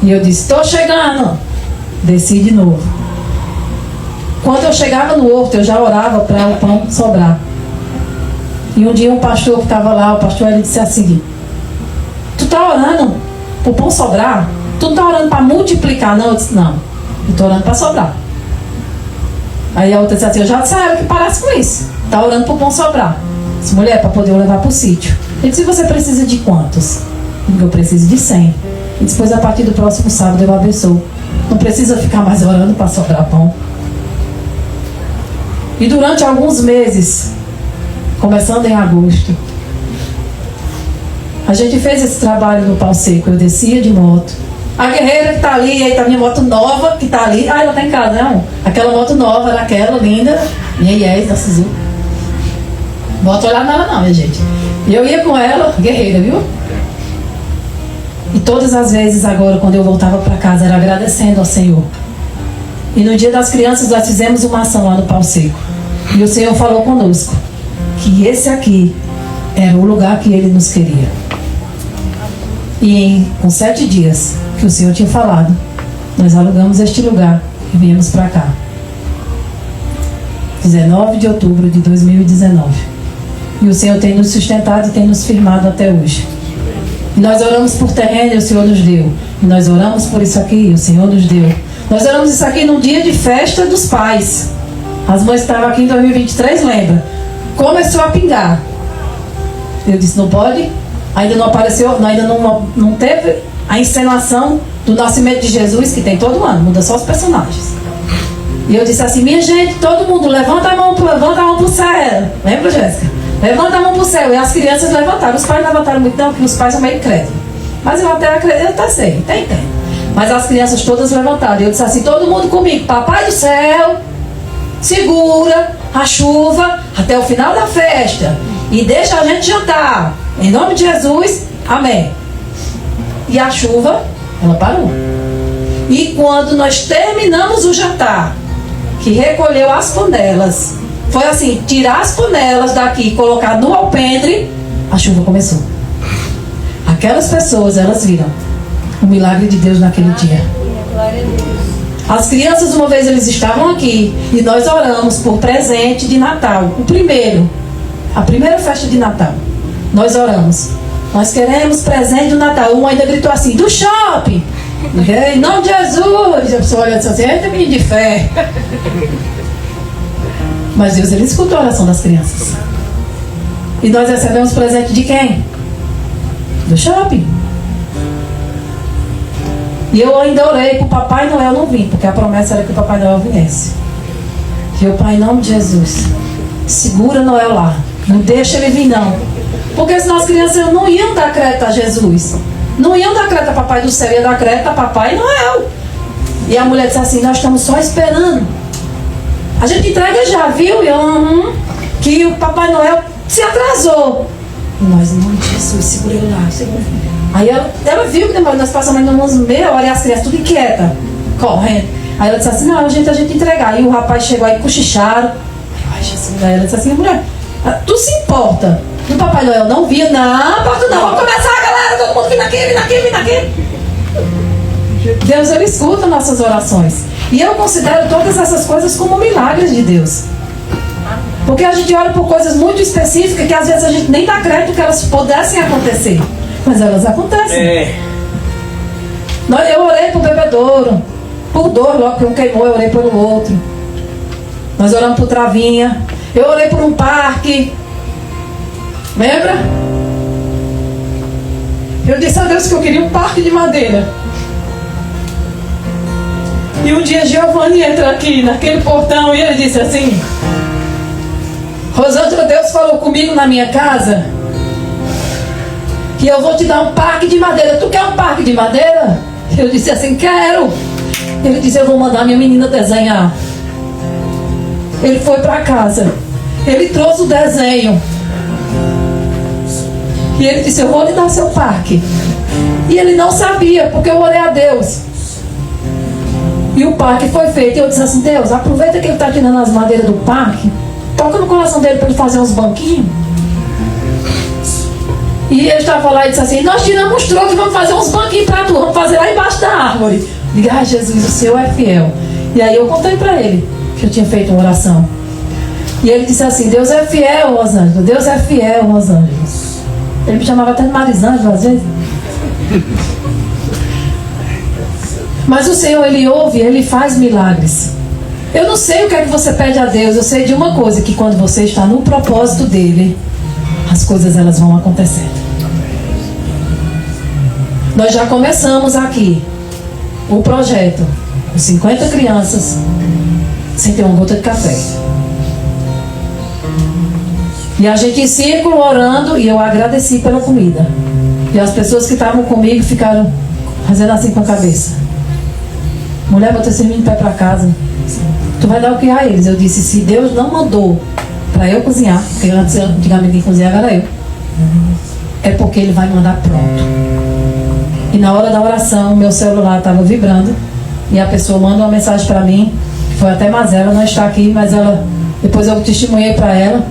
E eu disse, estou chegando. Desci de novo. Quando eu chegava no horto, eu já orava para o pão sobrar. E um dia um pastor que estava lá, o pastor, ele disse assim, tu está orando para o pão sobrar? Tu não está orando para multiplicar, não? Eu disse, não, eu estou orando para sobrar. Aí a outra disse assim, eu já disse a ela que parasse com isso. Está orando para o pão sobrar. Eu disse, mulher, para poder eu levar para o sítio. Ele disse, você precisa de quantos? Eu preciso de 100. E depois, a partir do próximo sábado, eu abençoo. Não precisa ficar mais orando para sobrar pão. E durante alguns meses, começando em agosto, a gente fez esse trabalho no Pau Seco. Eu descia de moto. A guerreira que está ali, aí tá a minha moto nova que está ali. Ah, ela está em casa, não? Aquela moto nova, aquela linda. Minha da Suzuki. Bota olhar nela não, minha gente. E eu ia com ela, guerreira, viu? E todas as vezes agora, quando eu voltava para casa, era agradecendo ao Senhor. E no dia das crianças, nós fizemos uma ação lá no Pau Seco. E o Senhor falou conosco que esse aqui era o lugar que Ele nos queria. E com 7 dias que o Senhor tinha falado, nós alugamos este lugar e viemos para cá. 19 de outubro de 2019. E o Senhor tem nos sustentado e tem nos firmado até hoje. E nós oramos por terreno e o Senhor nos deu. E nós oramos por isso aqui e o Senhor nos deu. Nós oramos isso aqui num dia de festa dos pais. As mães estavam aqui em 2023, lembra? Começou a pingar. Eu disse, não pode. Ainda não apareceu, ainda não teve a encenação do nascimento de Jesus, que tem todo ano, muda só os personagens. E eu disse assim, minha gente, todo mundo levanta a mão pro céu. Lembra, Jéssica? Levanta a mão pro céu. E as crianças levantaram. Os pais levantaram muito, não, porque os pais são meio crédulos. Mas eu até acredito, eu até sei, até entendo. Mas as crianças todas levantaram. E eu disse assim, todo mundo comigo. Papai do céu, segura a chuva até o final da festa. E deixa a gente jantar. Em nome de Jesus, amém. E a chuva, ela parou. E quando nós terminamos o jantar, que recolheu as panelas, foi assim, tirar as panelas daqui e colocar no alpendre, a chuva começou. Aquelas pessoas, elas viram o milagre de Deus naquele dia. As crianças, uma vez eles estavam aqui e nós oramos por presente de Natal. A primeira festa de Natal. Nós oramos. Nós queremos presente do Natal. Um ainda gritou assim, do shopping. Em nome de Jesus. A pessoa olhando assim, eita menino de fé. Mas Deus, ele escutou a oração das crianças. E nós recebemos presente de quem? Do shopping. E eu ainda orei para o Papai Noel não vir, porque a promessa era que o Papai Noel viesse. E eu, Pai, em nome de Jesus, segura Noel lá. Não deixa ele vir, não. Porque senão as crianças não iam dar crédito a Jesus. Não iam dar crédito a Papai do Céu, ia dar crédito a Papai Noel. E a mulher disse assim, nós estamos só esperando. A gente entrega já, viu? E eu, que o Papai Noel se atrasou. E nós, em nome de Jesus, segura ele lá, segura ele. Aí ela viu que nós passamos umas meia hora e as crianças tudo inquietas, correndo. Aí ela disse assim, não, a gente entregar. Aí o rapaz chegou aí, cochicharam. Ai, Jesus, aí ela disse assim, mulher, tu se importa? O Papai Noel não via, não, importa não, vamos começar, galera, todo mundo vindo aqui. Deus, ele escuta nossas orações. E eu considero todas essas coisas como milagres de Deus. Porque a gente ora por coisas muito específicas que às vezes a gente nem dá crédito que elas pudessem acontecer. Mas elas acontecem. Eu orei por bebedouro, por dor, logo que um queimou, eu orei pelo outro. Nós oramos por travinha. Eu orei por um parque. Lembra? Eu disse a Deus que eu queria um parque de madeira. E um dia Giovanni entra aqui naquele portão e ele disse assim, Rosângela, Deus falou comigo na minha casa que eu vou te dar um parque de madeira. Tu quer um parque de madeira? Eu disse assim, quero. Ele disse, eu vou mandar minha menina desenhar. Ele foi para casa. Ele trouxe o desenho. E ele disse, eu vou lhe dar seu parque. E ele não sabia, porque eu orei a Deus. E o parque foi feito. E eu disse assim, Deus, aproveita que ele está tirando as madeiras do parque. Toca no coração dele para ele fazer uns banquinhos. E ele estava lá e disse assim, nós tiramos os trocos e vamos fazer uns banquinhos para tu. Vamos fazer lá embaixo da árvore. Diga, ai Jesus, o Senhor é fiel. E aí eu contei para ele que eu tinha feito uma oração. E ele disse assim, Deus é fiel, Rosângela. Deus é fiel, Rosângela. Ele me chamava até de Marisângela às vezes. Mas o Senhor, ele ouve, ele faz milagres. Eu não sei o que é que você pede a Deus. Eu sei de uma coisa, que quando você está no propósito dele, as coisas elas vão acontecendo. Nós já começamos aqui o projeto com 50 crianças sem ter uma gota de café. E a gente em círculo orando, e eu agradeci pela comida. E as pessoas que estavam comigo ficaram fazendo assim com a cabeça. Mulher, bota esse menino pé para casa. Tu vai dar o que a eles? Eu disse, se Deus não mandou para eu cozinhar, porque antigamente quem cozinhava era eu, é porque ele vai mandar pronto. E na hora da oração, meu celular estava vibrando e a pessoa manda uma mensagem para mim, que foi até Mazela, não está aqui, mas ela, depois eu testemunhei para ela,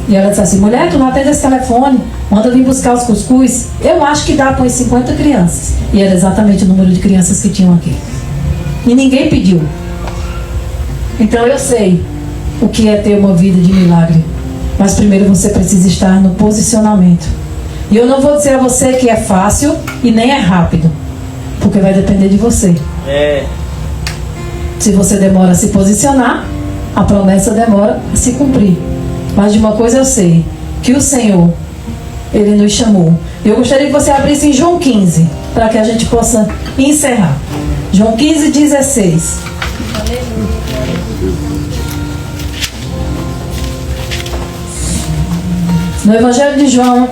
e ela disse assim, mulher, tu não atende esse telefone, manda vir buscar os cuscuz. Eu acho que dá para uns 50 crianças. E era exatamente o número de crianças que tinham aqui. E ninguém pediu. Então eu sei o que é ter uma vida de milagre. Mas primeiro você precisa estar no posicionamento. E eu não vou dizer a você que é fácil e nem é rápido. Porque vai depender de você. Se você demora a se posicionar, a promessa demora a se cumprir. Mas de uma coisa eu sei, que o Senhor, Ele nos chamou. Eu gostaria que você abrisse em João 15, para que a gente possa encerrar. João 15, 16. No Evangelho de João,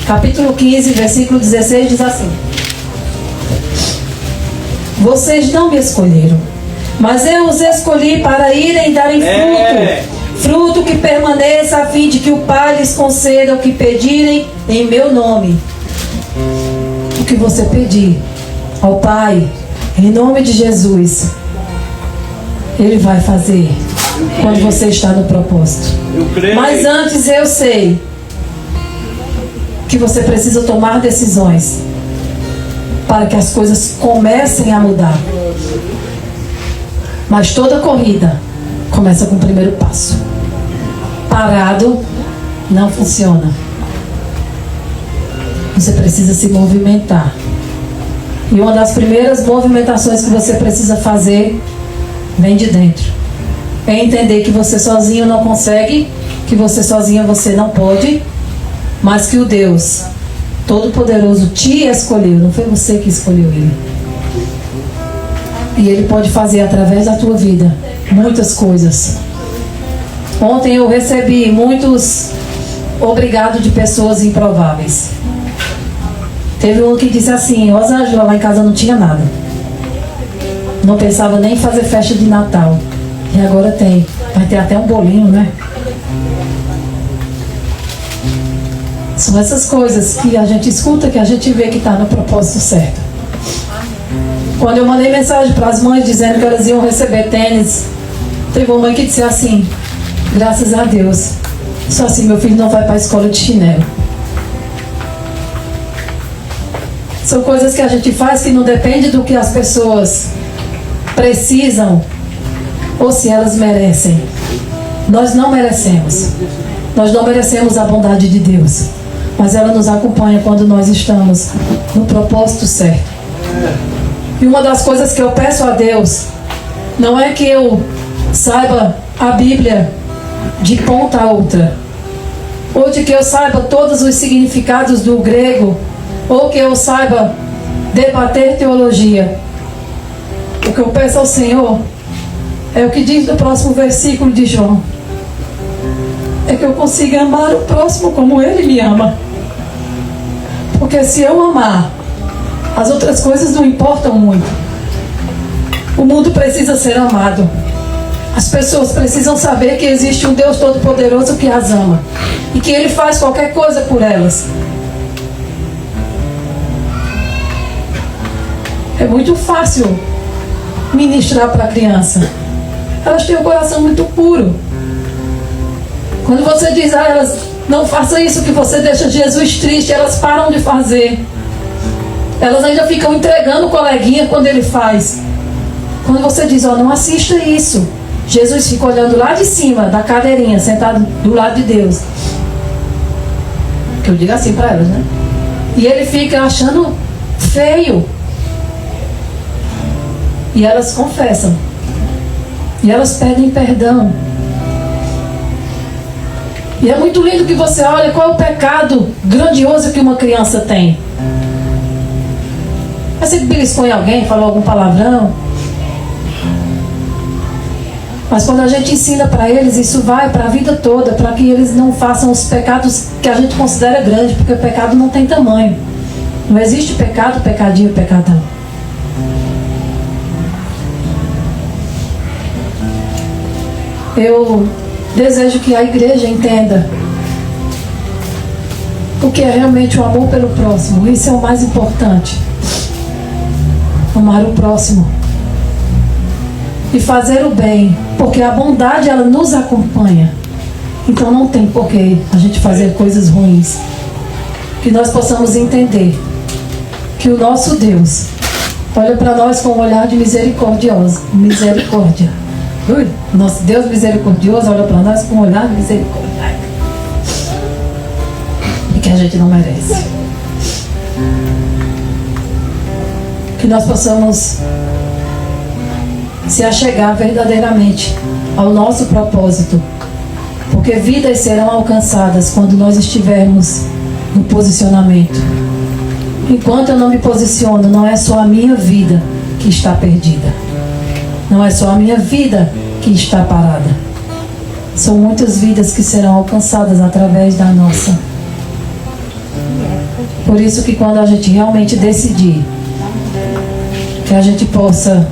capítulo 15, versículo 16, diz assim: vocês não me escolheram, mas eu os escolhi para irem e darem fruto que permaneça, a fim de que o Pai lhes conceda o que pedirem em meu nome. O que você pedir ao Pai, em nome de Jesus, Ele vai fazer quando você está no propósito. Mas antes eu sei que você precisa tomar decisões para que as coisas comecem a mudar. Mas toda corrida começa com o primeiro passo. Parado não funciona. Você precisa se movimentar. E uma das primeiras movimentações que você precisa fazer vem de dentro. É entender que você sozinho não consegue, que você sozinha você não pode, mas que o Deus Todo-Poderoso te escolheu, não foi você que escolheu Ele. E Ele pode fazer através da tua vida muitas coisas. Ontem eu recebi muitos obrigado de pessoas improváveis. Teve um que disse assim: Rosângela, lá em casa não tinha nada. Não pensava nem em fazer festa de Natal. E agora tem. Vai ter até um bolinho, né? São essas coisas que a gente escuta, que a gente vê que está no propósito certo. Quando eu mandei mensagem para as mães dizendo que elas iam receber tênis, teve uma mãe que disse assim: graças a Deus, só assim meu filho não vai para a escola de chinelo. São coisas que a gente faz que não depende do que as pessoas precisam ou se elas merecem. Nós não merecemos. Nós não merecemos a bondade de Deus, mas ela nos acompanha quando nós estamos no propósito certo. E uma das coisas que eu peço a Deus não é que eu saiba a Bíblia de ponta a outra, ou de que eu saiba todos os significados do grego, ou que eu saiba debater teologia. O que eu peço ao Senhor é o que diz no próximo versículo de João: é que eu consiga amar o próximo como Ele me ama. Porque se eu amar, as outras coisas não importam muito. O mundo precisa ser amado. As pessoas precisam saber que existe um Deus Todo-Poderoso que as ama e que Ele faz qualquer coisa por elas. É muito fácil ministrar para a criança. Elas têm um coração muito puro. Quando você diz a elas: não faça isso que você deixa Jesus triste, elas param de fazer. Elas ainda ficam entregando o coleguinha quando ele faz. Quando você diz: ó, não assista isso, Jesus fica olhando lá de cima da cadeirinha, sentado do lado de Deus. Que eu digo assim para elas, né? E ele fica achando feio. E elas confessam. E elas pedem perdão. E é muito lindo que você olha qual é o pecado grandioso que uma criança tem. Mas se beliscou em alguém, falou algum palavrão. Mas quando a gente ensina para eles, isso vai para a vida toda, para que eles não façam os pecados que a gente considera grande, porque o pecado não tem tamanho. Não existe pecado, pecadinho, pecadão. Eu desejo que a igreja entenda o que é realmente o amor pelo próximo. Isso é o mais importante. Amar o próximo e fazer o bem, porque a bondade ela nos acompanha. Então não tem porquê a gente fazer coisas ruins. Que nós possamos entender que o nosso Deus olha para nós com um olhar de misericórdia. Nosso Deus misericordioso olha para nós com um olhar de misericórdia. E que a gente não merece. Que nós possamos se achegar verdadeiramente ao nosso propósito. Porque vidas serão alcançadas quando nós estivermos no posicionamento. Enquanto eu não me posiciono, não é só a minha vida que está perdida. Não é só a minha vida que está parada. São muitas vidas que serão alcançadas através da nossa. Por isso que quando a gente realmente decidir que a gente possa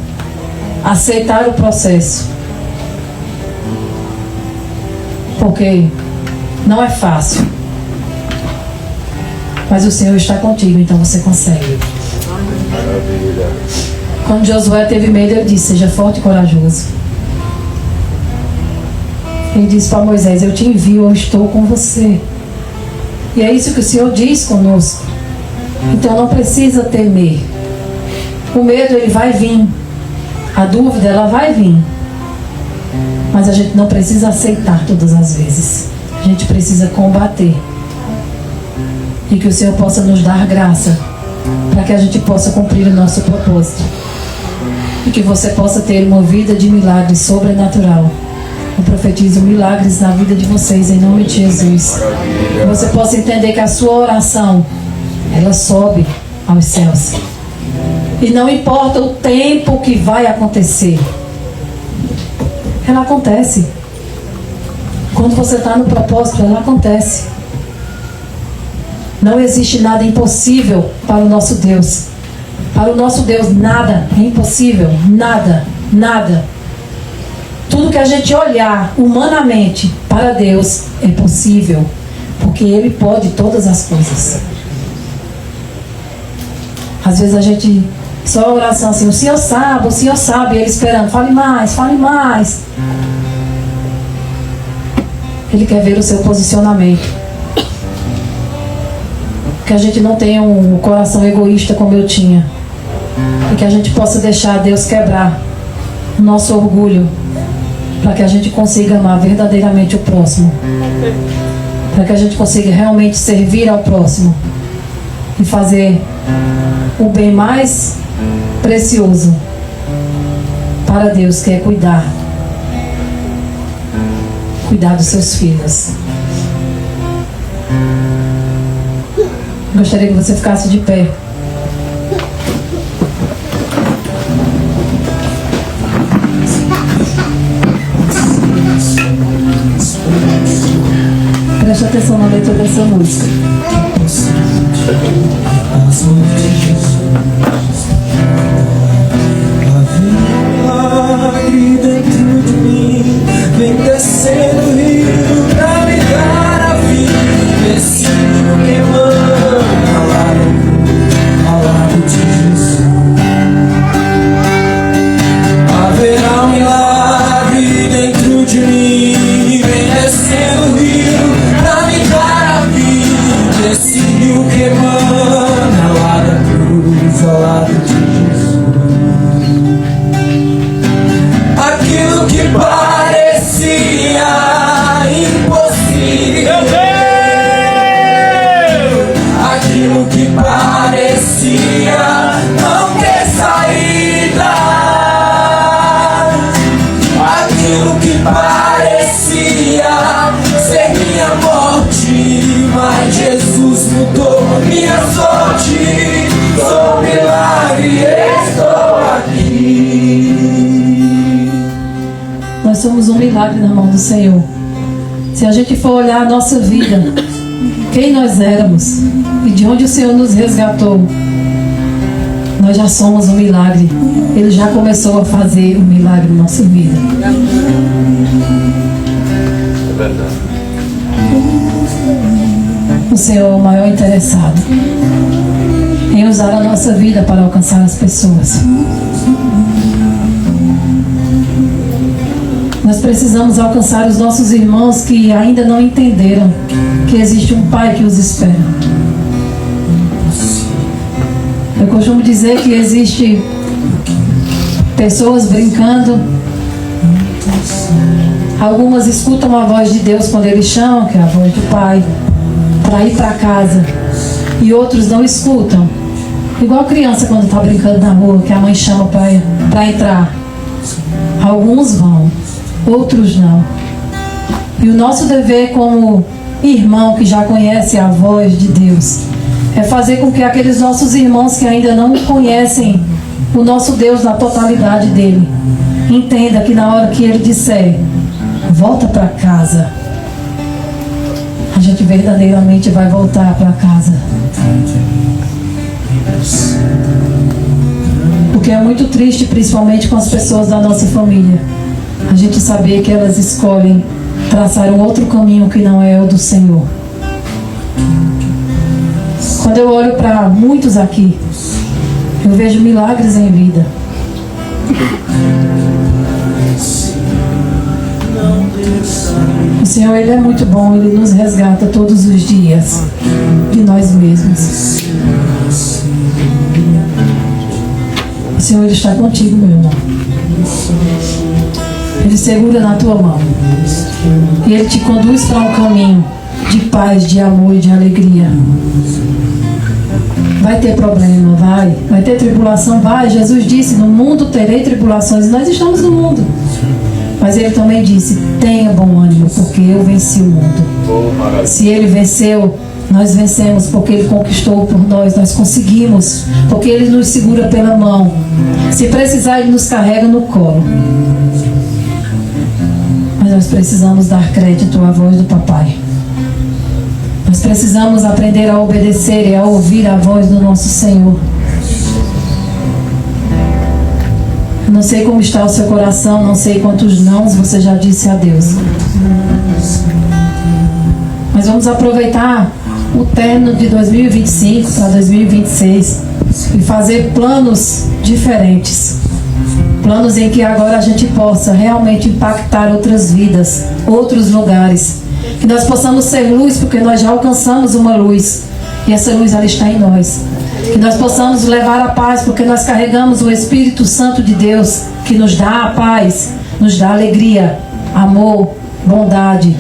aceitar o processo, porque não é fácil, mas o Senhor está contigo, então você consegue. Quando Josué teve medo, ele disse: seja forte e corajoso. Ele disse para Moisés: eu te envio, eu estou com você. E é isso que o Senhor diz conosco. Então não precisa temer. O medo, ele vai vir. A dúvida, ela vai vir. Mas a gente não precisa aceitar todas as vezes. A gente precisa combater. E que o Senhor possa nos dar graça para que a gente possa cumprir o nosso propósito. E que você possa ter uma vida de milagre sobrenatural. Eu profetizo milagres na vida de vocês, em nome de Jesus. Que você possa entender que a sua oração, ela sobe aos céus. E não importa o tempo que vai acontecer. Ela acontece. Quando você está no propósito, ela acontece. Não existe nada impossível para o nosso Deus. Para o nosso Deus, nada é impossível. Nada, nada. Tudo que a gente olhar humanamente para Deus é possível, porque Ele pode todas as coisas. Às vezes a gente só a oração assim: o Senhor sabe, e Ele esperando: fale mais, fale mais. Ele quer ver o seu posicionamento. Que a gente não tenha um coração egoísta como eu tinha, e que a gente possa deixar Deus quebrar o nosso orgulho, para que a gente consiga amar verdadeiramente o próximo, para que a gente consiga realmente servir ao próximo e fazer o bem mais precioso para Deus, que é cuidar dos seus filhos. Gostaria que você ficasse de pé. Preste atenção na letra dessa música. Milagre dentro de mim, vem descendo rio pra me dar a vida. Esse rio queimando ao lado de Jesus. Haverá um milagre dentro de mim, vem descendo rio pra me dar a vida. Esse rio queimando ao lado da cruz, ao lado de Jesus. Aquilo que parecia impossível, aquilo que parecia não ter saída, aquilo que parecia ser minha morte, mas Jesus mudou minha sorte. Sou milagre, estou aqui. Nós somos um milagre na mão do Senhor. Se a gente for olhar a nossa vida, quem nós éramos e de onde o Senhor nos resgatou, nós já somos um milagre. Ele já começou a fazer um milagre na nossa vida. É verdade. O Senhor é o maior interessado em usar a nossa vida para alcançar as pessoas. Nós precisamos alcançar os nossos irmãos que ainda não entenderam que existe um Pai que os espera. Eu costumo dizer que existe pessoas brincando. Algumas escutam a voz de Deus quando Ele chama, que é a voz do Pai, para ir para casa. E outros não escutam. Igual criança quando está brincando na rua, que a mãe chama para entrar. Alguns vão, outros não. E o nosso dever como irmão que já conhece a voz de Deus é fazer com que aqueles nossos irmãos que ainda não conhecem o nosso Deus na totalidade dele, entenda que na hora que Ele disser Volta para casa. A gente verdadeiramente vai voltar para casa. Porque é muito triste, principalmente com as pessoas da nossa família, a gente saber que elas escolhem traçar um outro caminho que não é o do Senhor. Quando eu olho para muitos aqui, eu vejo milagres em vida. O Senhor, Ele é muito bom, Ele nos resgata todos os dias de nós mesmos. O Senhor, Ele está contigo, meu irmão. Ele segura na tua mão. E Ele te conduz para um caminho de paz, de amor e de alegria. Vai ter problema, vai ter tribulação, vai. Jesus disse, no mundo terei tribulações. Nós estamos no mundo. Mas Ele também disse, tenha bom ânimo, porque eu venci o mundo. Se Ele venceu, nós vencemos, porque Ele conquistou por nós. Nós conseguimos, porque Ele nos segura pela mão. Se precisar, Ele nos carrega no colo. Mas nós precisamos dar crédito à voz do papai. Nós precisamos aprender a obedecer e a ouvir a voz do nosso Senhor. Eu não sei como está o seu coração, não sei quantos nãos você já disse a Deus. Mas vamos aproveitar o término de 2025 para 2026 e fazer planos diferentes. Planos em que agora a gente possa realmente impactar outras vidas, outros lugares. Que nós possamos ser luz, porque nós já alcançamos uma luz. E essa luz, ela está em nós. Que nós possamos levar a paz, porque nós carregamos o Espírito Santo de Deus, que nos dá a paz, nos dá alegria, amor, bondade,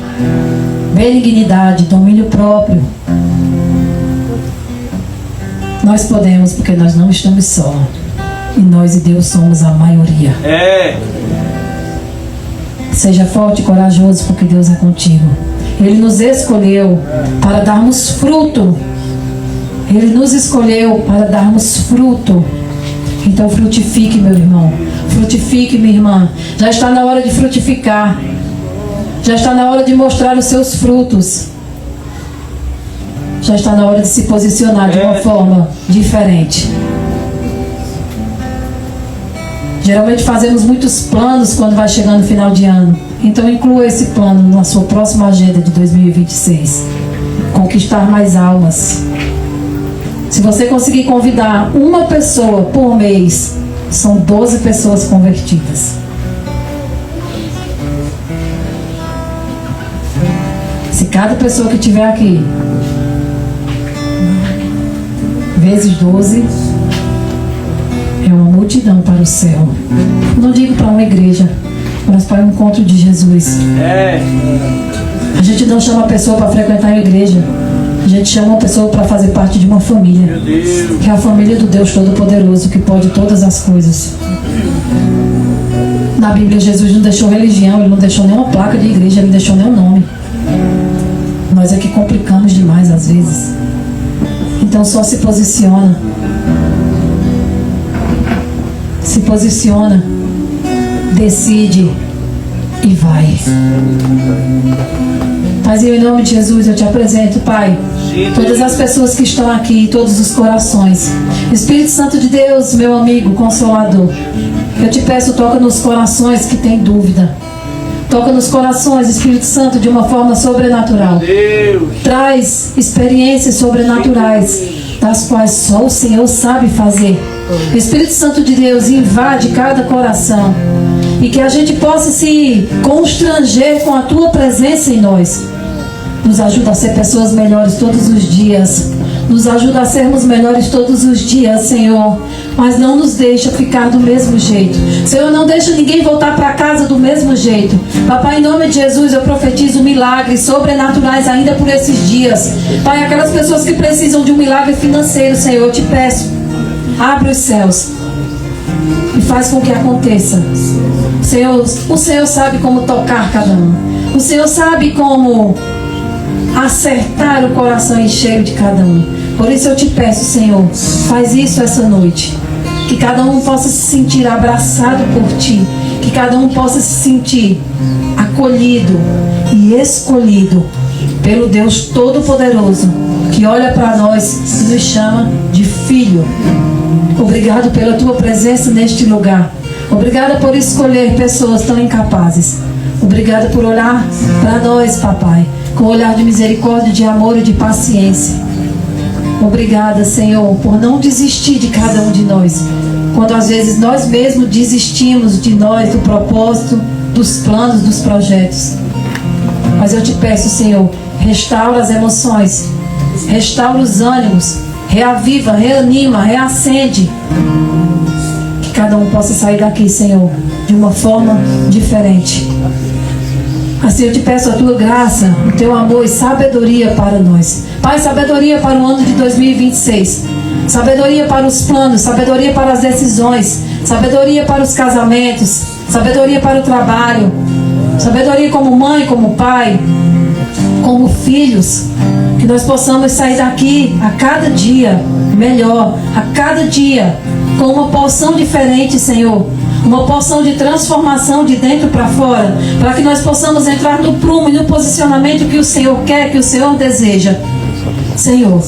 benignidade, domínio próprio. Nós podemos, porque nós não estamos só. E nós e Deus somos a maioria. Seja forte e corajoso, porque Deus é contigo. Ele nos escolheu para darmos fruto. Ele nos escolheu para darmos fruto. Então frutifique, meu irmão. Frutifique, minha irmã. Já está na hora de frutificar. Já está na hora de mostrar os seus frutos. Já está na hora de se posicionar de uma forma diferente. Geralmente fazemos muitos planos quando vai chegando o final de ano. Então inclua esse plano na sua próxima agenda de 2026. Conquistar mais almas. Se você conseguir convidar uma pessoa por mês, são 12 pessoas convertidas. Se cada pessoa que estiver aqui, vezes 12, é uma multidão para o céu. Não digo para uma igreja, mas para o encontro de Jesus. A gente não chama a pessoa para frequentar a igreja. A gente chama a pessoa para fazer parte de uma família. Que é a família do Deus Todo-Poderoso, que pode todas as coisas. Na Bíblia, Jesus não deixou religião, Ele não deixou nenhuma placa de igreja, Ele não deixou nenhum nome. Nós é que complicamos demais às vezes. Então só se posiciona. Se posiciona, decide e vai. Paizinho, em nome de Jesus, eu te apresento, Pai, todas as pessoas que estão aqui, todos os corações. Espírito Santo de Deus, meu amigo, Consolador, eu te peço, toca nos corações que têm dúvida. Toca nos corações, Espírito Santo, de uma forma sobrenatural. Traz experiências sobrenaturais, das quais só o Senhor sabe fazer. Espírito Santo de Deus, invade cada coração. E que a gente possa se constranger com a Tua presença em nós. Nos ajuda a ser pessoas melhores todos os dias. Nos ajuda a sermos melhores todos os dias, Senhor. Mas não nos deixa ficar do mesmo jeito. Senhor, não deixa ninguém voltar para casa do mesmo jeito. Papai, em nome de Jesus, eu profetizo milagres sobrenaturais ainda por esses dias. Pai, aquelas pessoas que precisam de um milagre financeiro, Senhor, eu te peço. Abre os céus e faz com que aconteça. O Senhor sabe como tocar cada um. O Senhor sabe como acertar o coração em cheio de cada um. Por isso eu te peço, Senhor, faz isso essa noite. Que cada um possa se sentir abraçado por Ti. Que cada um possa se sentir acolhido acolhido e escolhido pelo Deus Todo-Poderoso, que olha para nós e nos chama de filho. Obrigado pela tua presença neste lugar. Obrigada por escolher pessoas tão incapazes. Obrigada por olhar para nós, papai, com um olhar de misericórdia, de amor e de paciência. Obrigada, Senhor, por não desistir de cada um de nós, quando às vezes nós mesmos desistimos de nós, do propósito, dos planos, dos projetos. Mas eu te peço, Senhor, restaura as emoções, restaura os ânimos, reaviva, reanima, reacende. Que cada um possa sair daqui, Senhor, de uma forma diferente. Assim eu te peço a tua graça, o teu amor e sabedoria para nós. Pai, sabedoria para o ano de 2026. Sabedoria para os planos, sabedoria para as decisões, sabedoria para os casamentos, sabedoria para o trabalho, sabedoria como mãe, como pai, como filhos. Que nós possamos sair daqui a cada dia melhor, a cada dia com uma porção diferente, Senhor. Uma porção de transformação de dentro para fora, para que nós possamos entrar no prumo e no posicionamento que o Senhor quer, que o Senhor deseja. Senhor,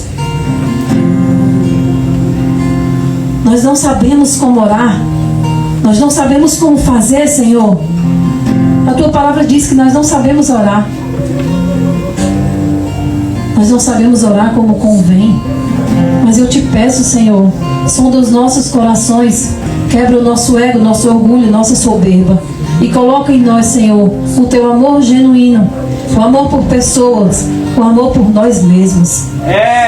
nós não sabemos como orar, nós não sabemos como fazer, Senhor. A tua palavra diz que nós não sabemos orar. Nós não sabemos orar como convém. Mas eu te peço, Senhor, sonda os nossos corações, quebra o nosso ego, nosso orgulho, nossa soberba, e coloca em nós, Senhor, o teu amor genuíno, o amor por pessoas, o amor por nós mesmos.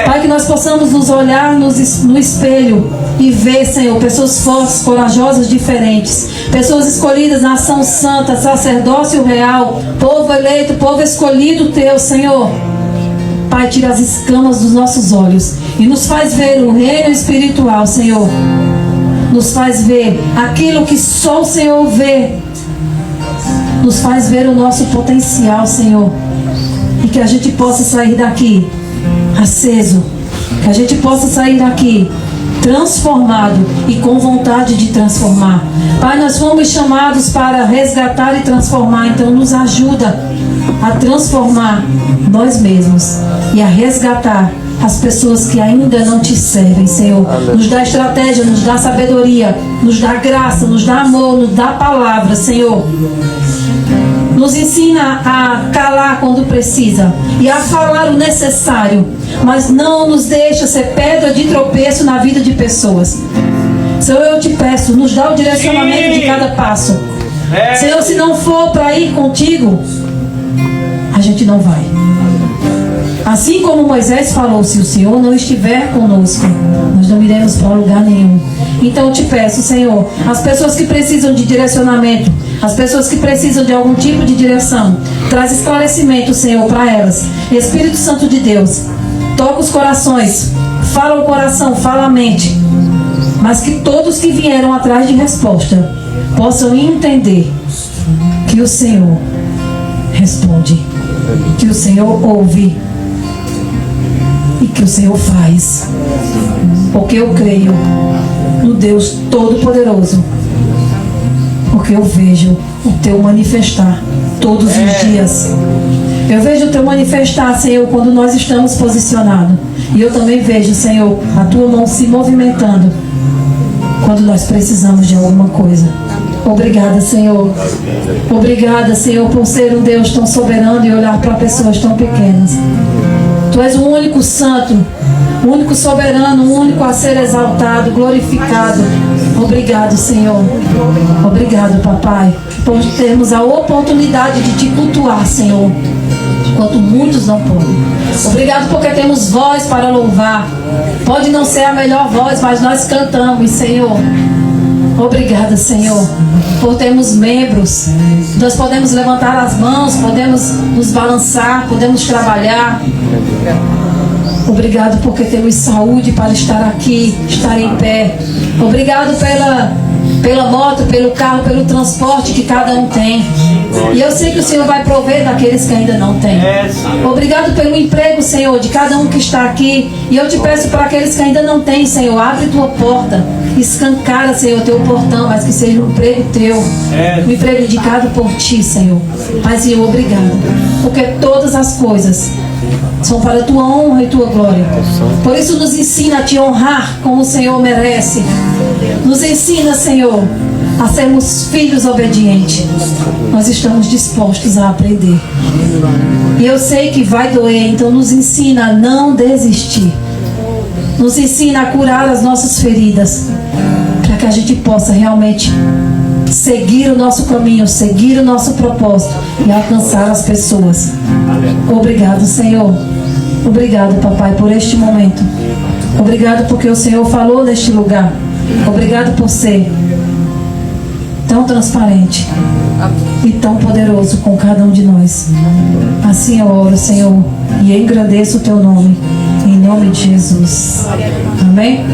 Pai, que nós possamos nos olhar no espelho e ver, Senhor, pessoas fortes, corajosas, diferentes, pessoas escolhidas, nação santa, sacerdócio real, povo eleito, povo escolhido teu, Senhor. Pai, tira as escamas dos nossos olhos e nos faz ver o reino espiritual, Senhor. Nos faz ver aquilo que só o Senhor vê. Nos faz ver o nosso potencial, Senhor. E que a gente possa sair daqui aceso. Que a gente possa sair daqui transformado e com vontade de transformar. Pai, nós fomos chamados para resgatar e transformar. Então nos ajuda a transformar nós mesmos e a resgatar as pessoas que ainda não te servem, Senhor. Nos dá estratégia, nos dá sabedoria, nos dá graça, nos dá amor, nos dá palavra, Senhor. Nos ensina a calar quando precisa e a falar o necessário, mas não nos deixa ser pedra de tropeço na vida de pessoas. Senhor, eu te peço, nos dá o direcionamento de cada passo. Senhor, se não for para ir contigo, a gente não vai. Assim como Moisés falou, se o Senhor não estiver conosco, nós não iremos para lugar nenhum. Então eu te peço, Senhor, as pessoas que precisam de direcionamento, as pessoas que precisam de algum tipo de direção, traz esclarecimento, Senhor, para elas. Espírito Santo de Deus, toca os corações, fala o coração, fala a mente, mas que todos que vieram atrás de resposta possam entender que o Senhor responde, que o Senhor ouve e que o Senhor faz, porque eu creio no Deus Todo-Poderoso, porque eu vejo o teu manifestar todos os dias. Eu vejo o teu manifestar, Senhor, quando nós estamos posicionados, e eu também vejo, Senhor, a tua mão se movimentando quando nós precisamos de alguma coisa. Obrigada, Senhor. Obrigada, Senhor, por ser um Deus tão soberano e olhar para pessoas tão pequenas. Tu és o único santo, o único soberano, o único a ser exaltado, glorificado. Obrigado, Senhor. Obrigado, papai, por termos a oportunidade de te cultuar, Senhor, enquanto muitos não podem. Obrigado porque temos voz para louvar. Pode não ser a melhor voz, mas nós cantamos, Senhor. Obrigada, Senhor, por termos membros. Nós podemos levantar as mãos, podemos nos balançar, podemos trabalhar. Obrigado porque temos saúde para estar aqui, estar em pé. Obrigado pela moto, pelo carro, pelo transporte que cada um tem. E eu sei que o Senhor vai prover daqueles que ainda não têm. Obrigado pelo emprego, Senhor, de cada um que está aqui. E eu te peço para aqueles que ainda não têm, Senhor, abre tua porta, escancara, Senhor, teu portão, mas que seja um emprego teu, um emprego indicado por ti, Senhor. Mas, Senhor, obrigado, porque todas as coisas são para a tua honra e tua glória. Por isso nos ensina a te honrar como o Senhor merece. Nos ensina, Senhor, a sermos filhos obedientes. Nós estamos dispostos a aprender. E eu sei que vai doer, então nos ensina a não desistir. Nos ensina a curar as nossas feridas, para que a gente possa realmente seguir o nosso caminho, seguir o nosso propósito e alcançar as pessoas. Obrigado, Senhor. Obrigado, Papai, por este momento. Obrigado porque o Senhor falou neste lugar. Obrigado por ser tão transparente e tão poderoso com cada um de nós. Assim eu oro, Senhor, e engrandeço o teu nome, em nome de Jesus. Amém?